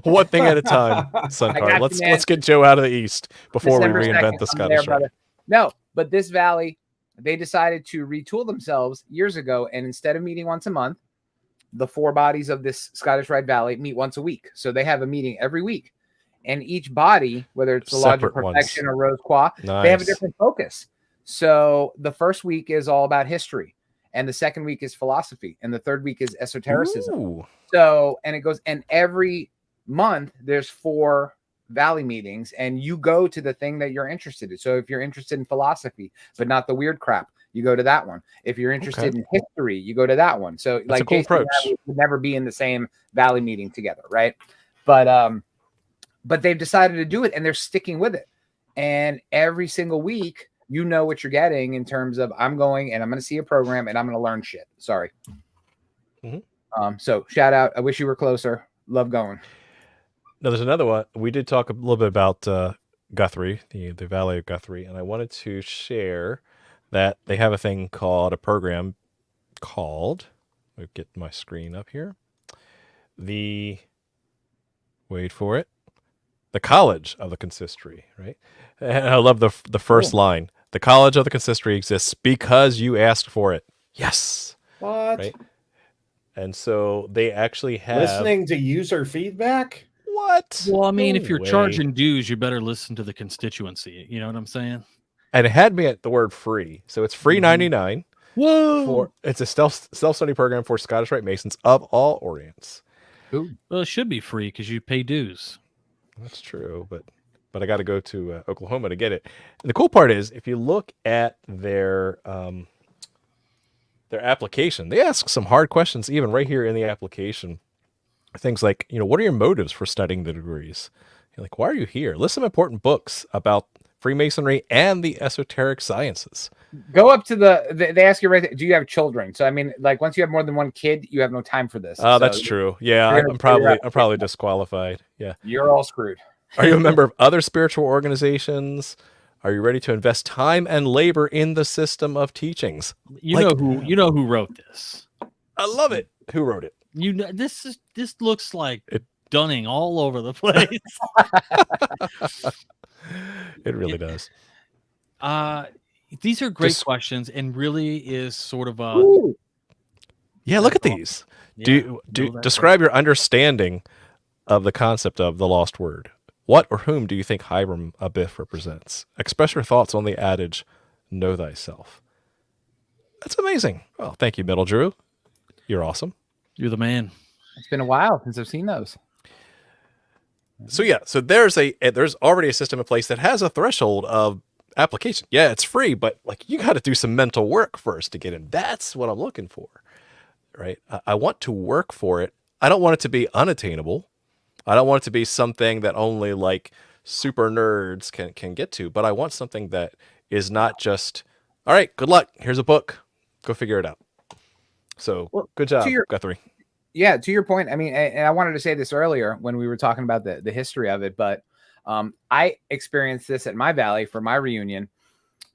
One thing at a time, Sun I got Car. you, Let's man. let's get Joe out of the East before December we reinvent 2nd, the I'm Scottish there, Rite. brother. No, but this valley, they decided to retool themselves years ago, and instead of meeting once a month, the four bodies of this Scottish Rite Valley meet once a week. So they have a meeting every week, and each body, whether it's the Lodge of Separate ones. Perfection or Rose Qua, they have a Nice. different focus. So the first week is all about history, and the second week is philosophy, and the third week is esotericism. Ooh. So, and it goes, and every month there's 4 valley meetings, and you go to the thing that you're interested in. So if you're interested in philosophy, but not the weird crap, you go to that one. If you're interested in history, you go to that one. So That's like a cool Jason and I approach. would never be in the same valley meeting together, right? But they've decided to do it, and they're sticking with it. And every single week, you know what you're getting in terms of I'm going and I'm going to see a program and I'm going to learn shit. Sorry. So shout out. I wish you were closer. Love going. Now there's another one. We did talk a little bit about Guthrie, the Valley of Guthrie, and I wanted to share that they have a program called, let me get my screen up here. Wait for it. The College of the Consistory, right? And I love the first line. The College of the Consistory exists because you asked for it. Yes. What? Right. And so they actually have Listening to user feedback? What? Well, I mean, No if you're way. charging dues, you better listen to the constituency. You know what I'm saying? And it had me at the word free. So it's free 99. Whoa! It's a self-study program for Scottish Rite Masons of all Orients. Ooh. Well, it should be free because you pay dues. That's true, but I got to go to Oklahoma to get it. And the cool part is, if you look at their application, they ask some hard questions, even right here in the application. Things like, what are your motives for studying the degrees? You're like, why are you here? List some important books about Freemasonry and the esoteric sciences. Go up to they ask you right there, do you have children? So I mean, like once you have more than one kid, you have no time for this. Oh, that's true. Yeah, I'm probably disqualified. Yeah. You're all screwed. Are you a member of other spiritual organizations? Are you ready to invest time and labor in the system of teachings? You know who wrote this. I love it. Who wrote it? This looks like Dunning all over the place. It really does. These are great questions, and really is sort of a Ooh. Yeah, look at these. Do describe your understanding of the concept of the lost word. What or whom do you think Hiram Abiff represents? Express your thoughts on the adage, know thyself. That's amazing. Well, thank you, Middle Drew. You're awesome. You're the man. It's been a while since I've seen those. So yeah, so there's already a system in place that has a threshold of application. Yeah, it's free, but like you got to do some mental work first to get in. That's what I'm looking for, right? I want to work for it. I don't want it to be unattainable. I don't want it to be something that only like super nerds can get to, but I want something that is not just, all right, good luck. Here's a book. Go figure it out. So good job, Guthrie. Yeah, to your point, I mean, and I wanted to say this earlier when we were talking about the history of it, but I experienced this at my valley for my reunion,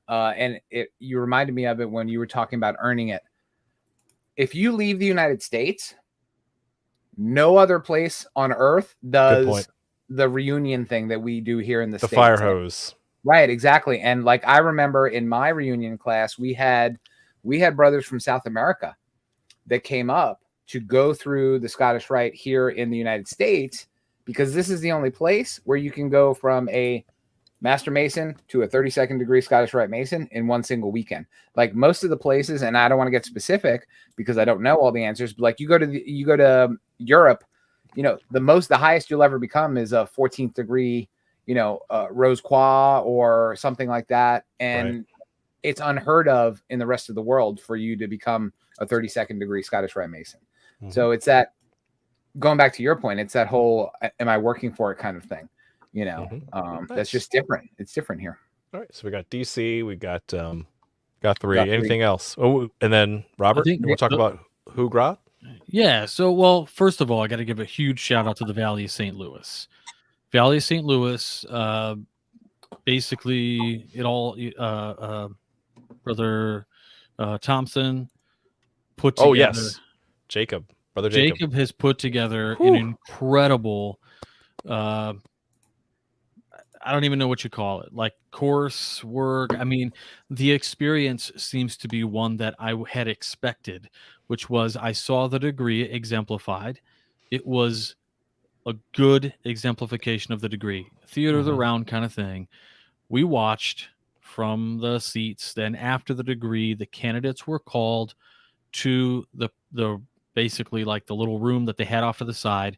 and you reminded me of it when you were talking about earning it. If you leave the United States, no other place on earth does the reunion thing that we do here in the States. Fire hose. Right, exactly. And like I remember in my reunion class, we had brothers from South America that came up to go through the Scottish Rite here in the United States, because this is the only place where you can go from a Master Mason to a 32nd degree Scottish Rite Mason in one single weekend. Like most of the places, and I don't want to get specific because I don't know all the answers, but like you go to Europe, the highest you'll ever become is a 14th degree, Rose Qua or something like that. And it's unheard of in the rest of the world for you to become a 32nd degree Scottish Rite Mason. Mhm. So it's that, going back to your point, it's that whole, am I working for it kind of thing, you know. Nice. That's just different. It's different here. All right, so we got DC, we got three. Got three. Anything else? Oh, and then Robert, think we'll talk about Hugrat. Yeah. So, well, first of all, I got to give a huge shout out to the Valley of St. Louis. Valley of St. Louis, basically, it all, Brother Thompson put together. Oh yes, Brother Jacob. Jacob has put together an incredible, I don't even know what you call it, like coursework. I mean, the experience seems to be one that I had expected, which was I saw the degree exemplified. It was a good exemplification of the degree, theater of the round kind of thing. We watched from the seats. Then after the degree, the candidates were called to the basically like the little room that they had off to the side.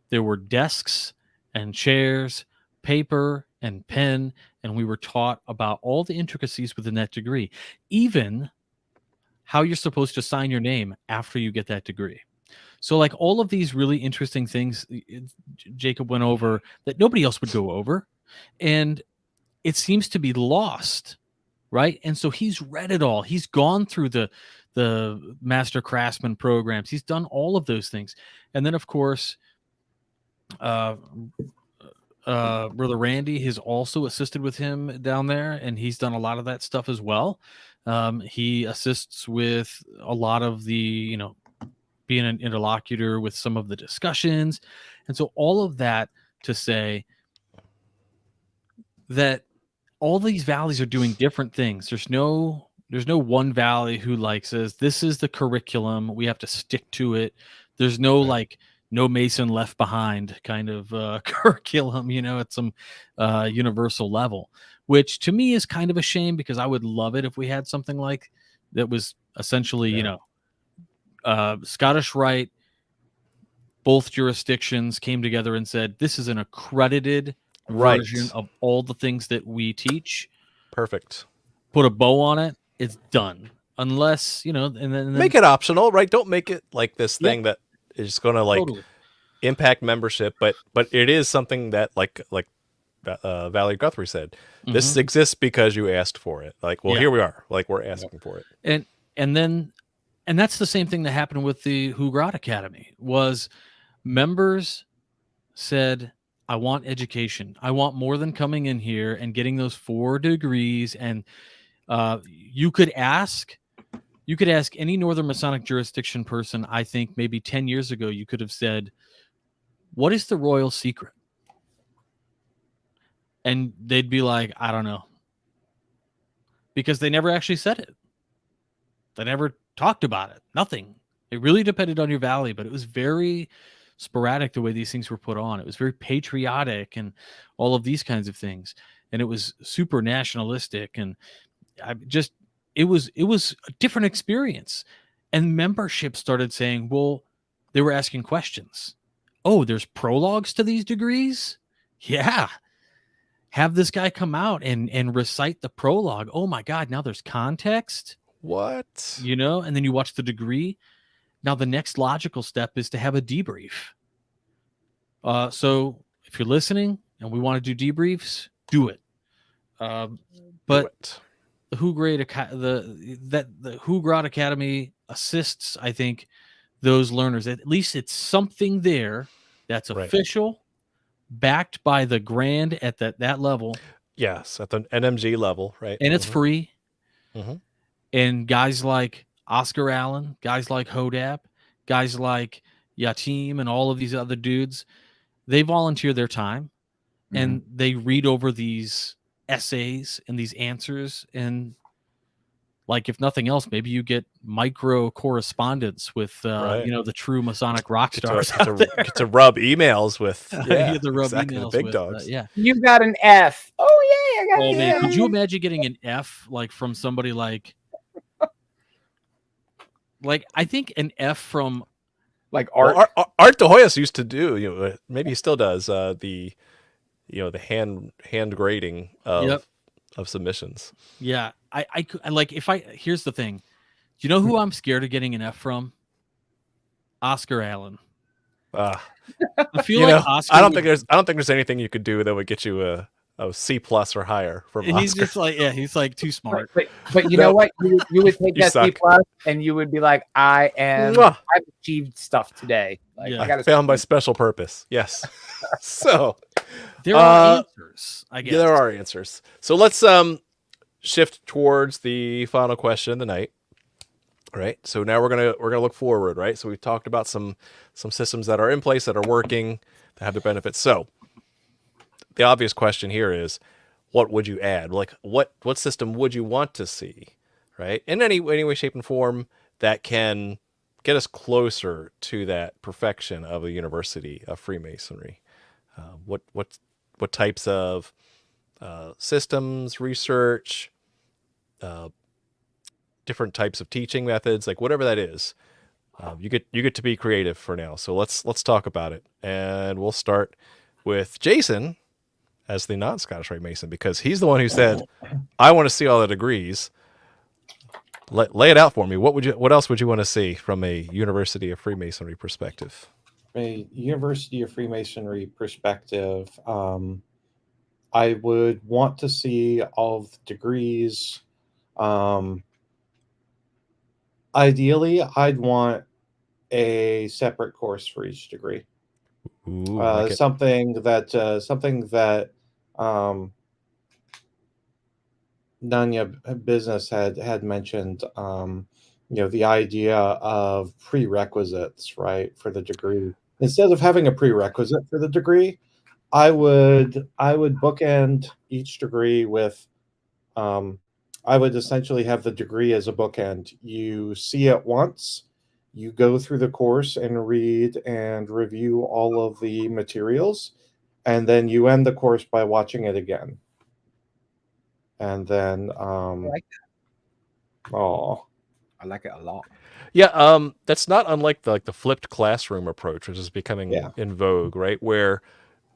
There were desks and chairs, paper and pen, and we were taught about all the intricacies within that degree, even how you're supposed to sign your name after you get that degree. So like all of these really interesting things Jacob went over that nobody else would go over, and it seems to be lost, right? And so he's read it all. He's gone through the Master Craftsman programs. He's done all of those things. And then, of course, Brother Randy has also assisted with him down there, and he's done a lot of that stuff as well. He assists with a lot of the, being an interlocutor with some of the discussions. And so all of that to say that all these valleys are doing different things. There's no one valley who like says, this is the curriculum, we have to stick to it. There's no like no Mason left behind kind of curriculum, at some universal level, which to me is kind of a shame, because I would love it if we had something like that was essentially, Scottish Rite, both jurisdictions came together and said, this is an accredited version of all the things that we teach. Perfect. Put a bow on it. It's done. Unless, and then make it optional, right? Don't make it like this thing that is going to totally impact membership, but it is something that like Valerie Guthrie said, this exists because you asked for it. Like, well, here we are. Like, we're asking for it. And that's the same thing that happened with the Hugrat Academy. Was members said, I want education. I want more than coming in here and getting those 4 degrees. And you could ask any Northern Masonic jurisdiction person, I think maybe 10 years ago, you could have said, what is the royal secret? And they'd be like, I don't know. Because they never actually said it. They never talked about it. Nothing. It really depended on your valley, but it was very sporadic the way these things were put on. It was very patriotic and all of these kinds of things. And it was super nationalistic. And it was a different experience. And membership started saying, well, they were asking questions. Oh, there's prologues to these degrees? Yeah. Have this guy come out and recite the prologue. Oh my God, now there's context. What? And then you watch the degree. Now the next logical step is to have a debrief. So if you're listening and we want to do debriefs, do it. But the Hugrat Academy assists, I think, those learners. At least it's something there that's official, backed by the grand at that level. Yes, at the NMG level, right? And it's free. Mm-hmm. And guys like Oscar Allen, guys like Hodap, guys like Yatim, and all of these other dudes, they volunteer their time and they read over these essays and these answers. And like, if nothing else, maybe you get micro correspondence with, the true Masonic rock stars. Get to rub emails with emails the big with, dogs. You've got an F. Oh yeah, I got an man, F. could you imagine getting an F like from somebody like I think an F from like Art. Well, Art De Hoyos used to do, maybe he still does, the hand grading of submissions. Yeah, I like here's the thing. Do you know who I'm scared of getting an F from? Oscar Allen. I feel like Oscar. I don't think there's anything you could do that would get you a C+ or higher from He's Oscar. just like, yeah, he's like too smart. But you know what? You would take You that C+ suck. and you would be like, I've achieved stuff today. Like, Yeah. I gotta found by special purpose. Yes. So there are answers, I guess. Yeah, there are answers. So let's shift towards the final question of the night. Right. So now we're gonna look forward, right? So we've talked about some systems that are in place that are working, that have the benefits. So the obvious question here is, what would you add? Like what system would you want to see, right? In any way, shape, and form that can get us closer to that perfection of the University of Freemasonry. What types of systems, research, different types of teaching methods, like whatever that is, you get to be creative for now. So let's talk about it, and we'll start with Jason as the non-Scottish Rite Mason, because he's the one who said, "I want to see all the degrees." Lay it out for me. What else would you want to see from a University of Freemasonry perspective? A University of Freemasonry perspective, I would want to see all of the degrees. Ideally, I'd want a separate course for each degree. Ooh, like something that Nanya Business had mentioned. The idea of prerequisites, right, for the degree. Instead of having a prerequisite for the degree, I would bookend each degree with. I would essentially have the degree as a bookend. You see it once, you go through the course and read and review all of the materials, and then you end the course by watching it again. And then, I like that. oh, I like it a lot. Yeah, that's not unlike the flipped classroom approach, which is becoming in vogue, right? Where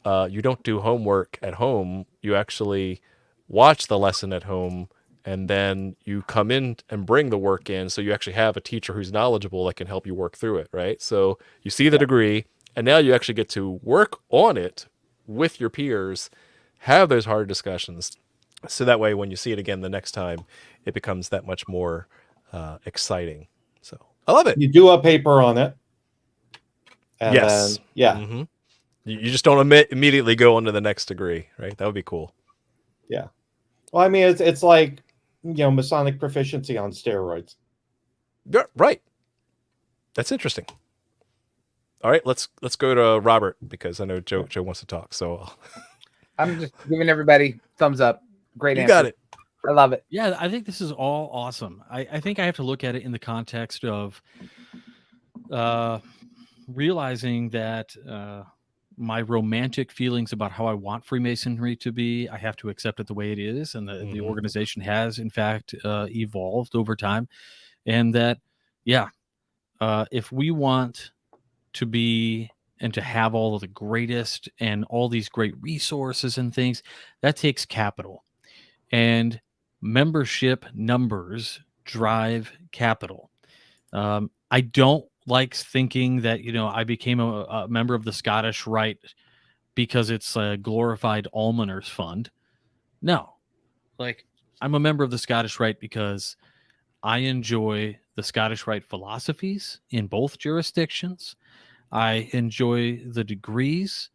you don't do homework at home, you actually watch the lesson at home, and then you come in and bring the work in, so you actually have a teacher who's knowledgeable that can help you work through it, right? So you see the degree, and now you actually get to work on it with your peers, have those hard discussions, so that way when you see it again the next time, it becomes that much more exciting. So I love it. You do a paper on it. And yes. Then, yeah. Mm-hmm. You just don't immediately go on to the next degree, right? That would be cool. Yeah. Well, I mean, it's like, Masonic proficiency on steroids. Yeah, right. That's interesting. All right, let's go to Robert, because I know Joe wants to talk. So I'm just giving everybody thumbs up. Great answer. You got it. I love it. Yeah, I think this is all awesome. I think I have to look at it in the context of realizing that my romantic feelings about how I want Freemasonry to be, I have to accept it the way it is, and the organization has, in fact, evolved over time, and that, if we want to be and to have all of the greatest and all these great resources and things, that takes capital, and membership numbers drive capital. I don't like thinking that, I became a member of the Scottish Rite because it's a glorified almoners fund. No, like, I'm a member of the Scottish Rite because I enjoy the Scottish Rite philosophies in both jurisdictions. I enjoy the degrees.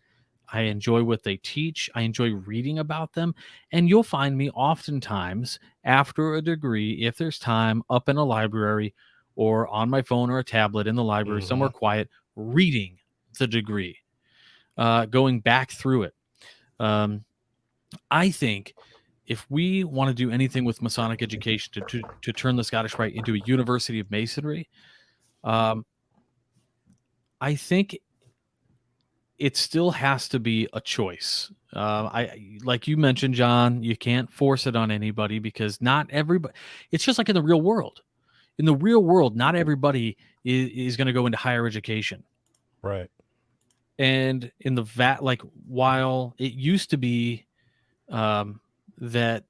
I enjoy what they teach. I enjoy reading about them. And you'll find me oftentimes after a degree, if there's time, up in a library or on my phone or a tablet in the library, somewhere quiet, reading the degree, going back through it. I think if we want to do anything with Masonic education to turn the Scottish Rite into a University of Masonry, I think it still has to be a choice. Like you mentioned, John, you can't force it on anybody, because not everybody, it's just like in the real world. In the real world, not everybody is going to go into higher education. Right. And in the while it used to be that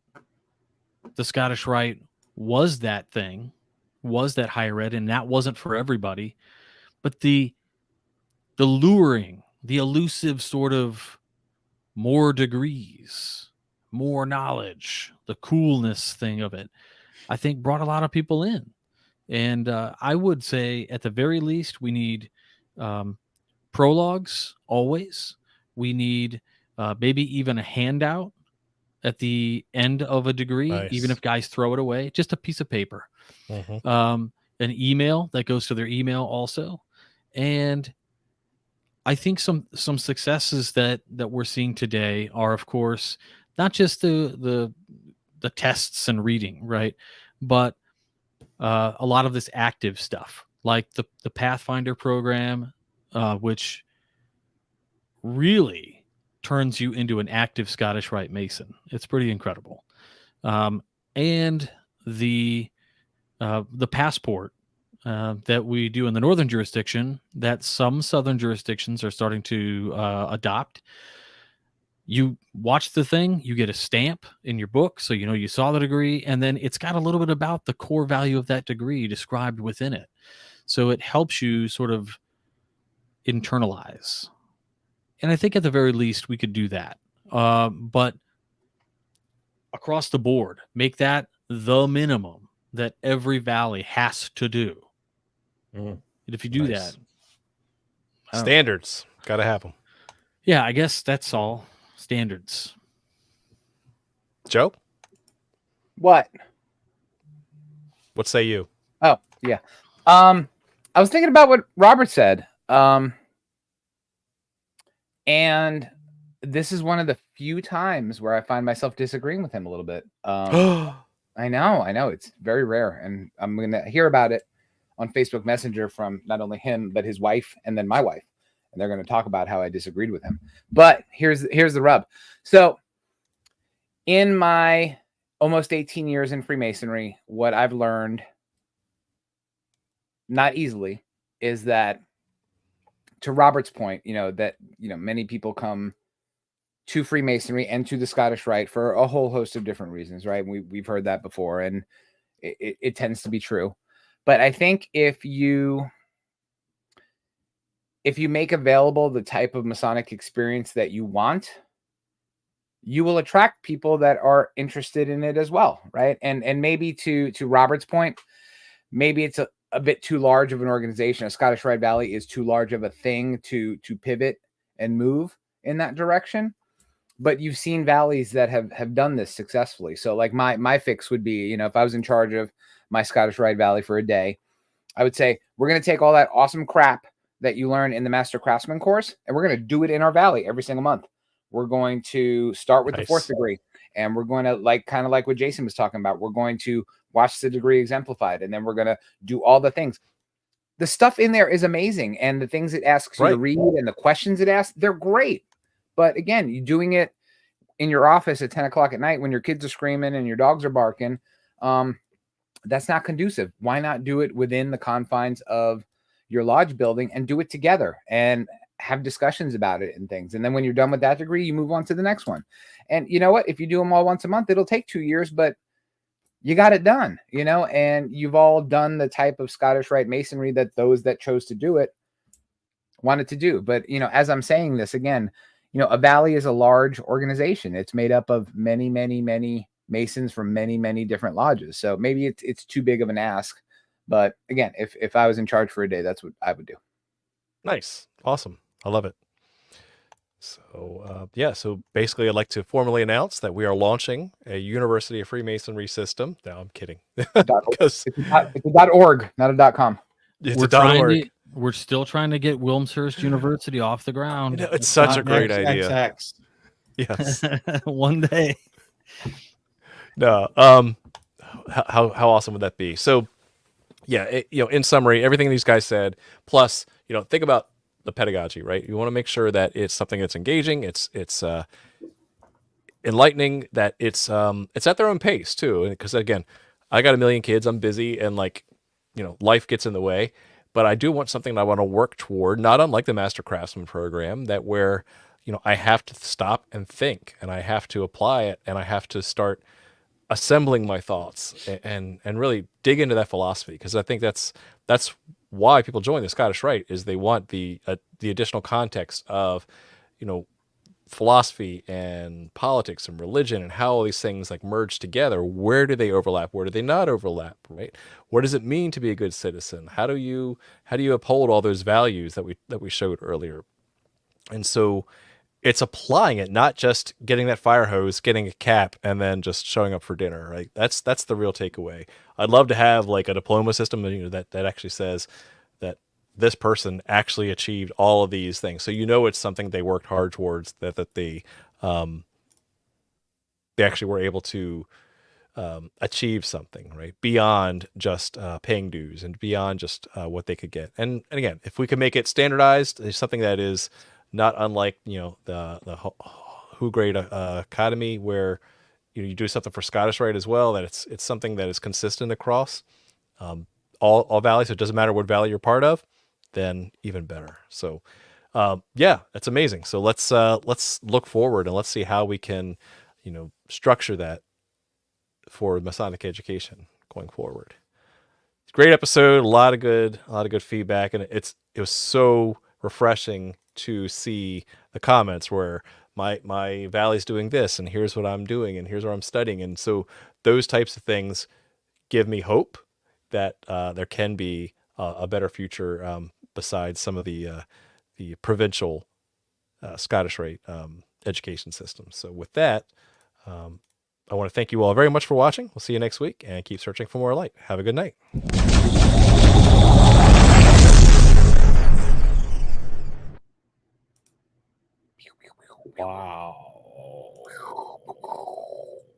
the Scottish Rite was that thing, was that higher ed, and that wasn't for everybody. But the luring, the elusive sort of more degrees, more knowledge, the coolness thing of it, I think brought a lot of people in. And I would say at the very least, we need prologues always. We need maybe even a handout at the end of a degree, Nice. even if guys throw it away, just a piece of paper. Mhm. An email that goes to their email also. And I think some successes that we're seeing today are, of course, not just the tests and reading, right? But a lot of this active stuff, like the Pathfinder program, which really turns you into an active Scottish Rite Mason. It's pretty incredible. And the passport that we do in the northern jurisdiction, that some southern jurisdictions are starting to adopt. You watch the thing, you get a stamp in your book, so you know you saw the degree, and then it's got a little bit about the core value of that degree described within it. So it helps you sort of internalize. And I think at the very least we could do that. But across the board, make that the minimum that every valley has to do. Mm. And if you do Nice. that, I don't know. Standards. Got to have them. Yeah, I guess that's all. Standards. Joe, What? what say you? Oh, yeah. I was thinking about what Robert said. And this is one of the few times where I find myself disagreeing with him a little bit. I know. It's very rare. And I'm going to hear about it on Facebook Messenger from not only him, but his wife and then my wife. And they're going to talk about how I disagreed with him. But here's the rub. So in my almost 18 years in Freemasonry, what I've learned, not easily, is that, to Robert's point, that many people come to Freemasonry and to the Scottish Rite for a whole host of different reasons, right? We've heard that before, and it tends to be true. But I think if you make available the type of Masonic experience that you want, you will attract people that are interested in it as well, right? And maybe to Robert's point, maybe it's a bit too large of an organization. A Scottish Rite Valley is too large of a thing to pivot and move in that direction. But you've seen valleys that have done this successfully. So like my fix would be, if I was in charge of my Scottish Rite Valley for a day, I would say, we're going to take all that awesome crap that you learn in the Master Craftsman course, and we're going to do it in our valley every single month. We're going to start with the 4th degree, and we're going to kind of like what Jason was talking about. We're going to watch the degree exemplified, and then we're going to do all the things. The stuff in there is amazing, and the things it asks you to read and the questions it asks, they're great. But again, you're doing it in your office at 10 o'clock at night when your kids are screaming and your dogs are barking. That's not conducive. Why not do it within the confines of your lodge building and do it together and have discussions about it and things? And then when you're done with that degree, you move on to the next one. And you know what? If you do them all once a month, it'll take 2 years, but you got it done, and you've all done the type of Scottish Rite Masonry that those that chose to do it wanted to do. But, as I'm saying this again, a valley is a large organization. It's made up of many, many, many Masons from many, many different lodges. So maybe it's too big of an ask. But again, if I was in charge for a day, that's what I would do. Nice. Awesome. I love it. So, so basically I'd like to formally announce that we are launching a University of Freemasonry system. No, I'm kidding. It's a .org, not a .com. It's a .org. We're still trying to get Wilmshurst University off the ground. It's such a great idea. XX. Yes. One day. No. How awesome would that be? So, in summary, everything these guys said, plus, think about the pedagogy, right? You want to make sure that it's something that's engaging, it's enlightening, that it's at their own pace too. Because again, I got a million kids, I'm busy, and life gets in the way. But I do want something that I want to work toward, not unlike the Master Craftsman program, that where, I have to stop and think, and I have to apply it, and I have to start assembling my thoughts and really dig into that philosophy, because I think that's why people join the Scottish Rite, is they want the additional context of, you know, philosophy and politics and religion and how all these things like merge together. Where do they overlap? Where do they not overlap? Right? What does it mean to be a good citizen? How do you uphold all those values that we showed earlier? And so it's applying it, not just getting that fire hose, getting a cap, and then just showing up for dinner. Right? That's the real takeaway. I'd love to have like a diploma system, you know, that actually says that this person actually achieved all of these things. So, you know, it's something they worked hard towards, that they actually were able to achieve something, right? Beyond just paying dues and beyond just what they could get. And again, if we can make it standardized, it's something that is not unlike, you know, the Who Grade Academy, where, you know, you do something for Scottish Rite as well, that it's something that is consistent across all valleys. So it doesn't matter what valley you're part of, then even better. So yeah, that's amazing. So let's look forward and let's see how we can, you know, structure that for Masonic education going forward. Great episode, a lot of good feedback, and it was so refreshing to see the comments where my valley's doing this, and here's what I'm doing, and here's where I'm studying. And so those types of things give me hope that there can be a better future besides some of the provincial Scottish Rite education systems. So with that, I want to thank you all very much for watching. We'll see you next week, and keep searching for more light. Have a good night. Wow.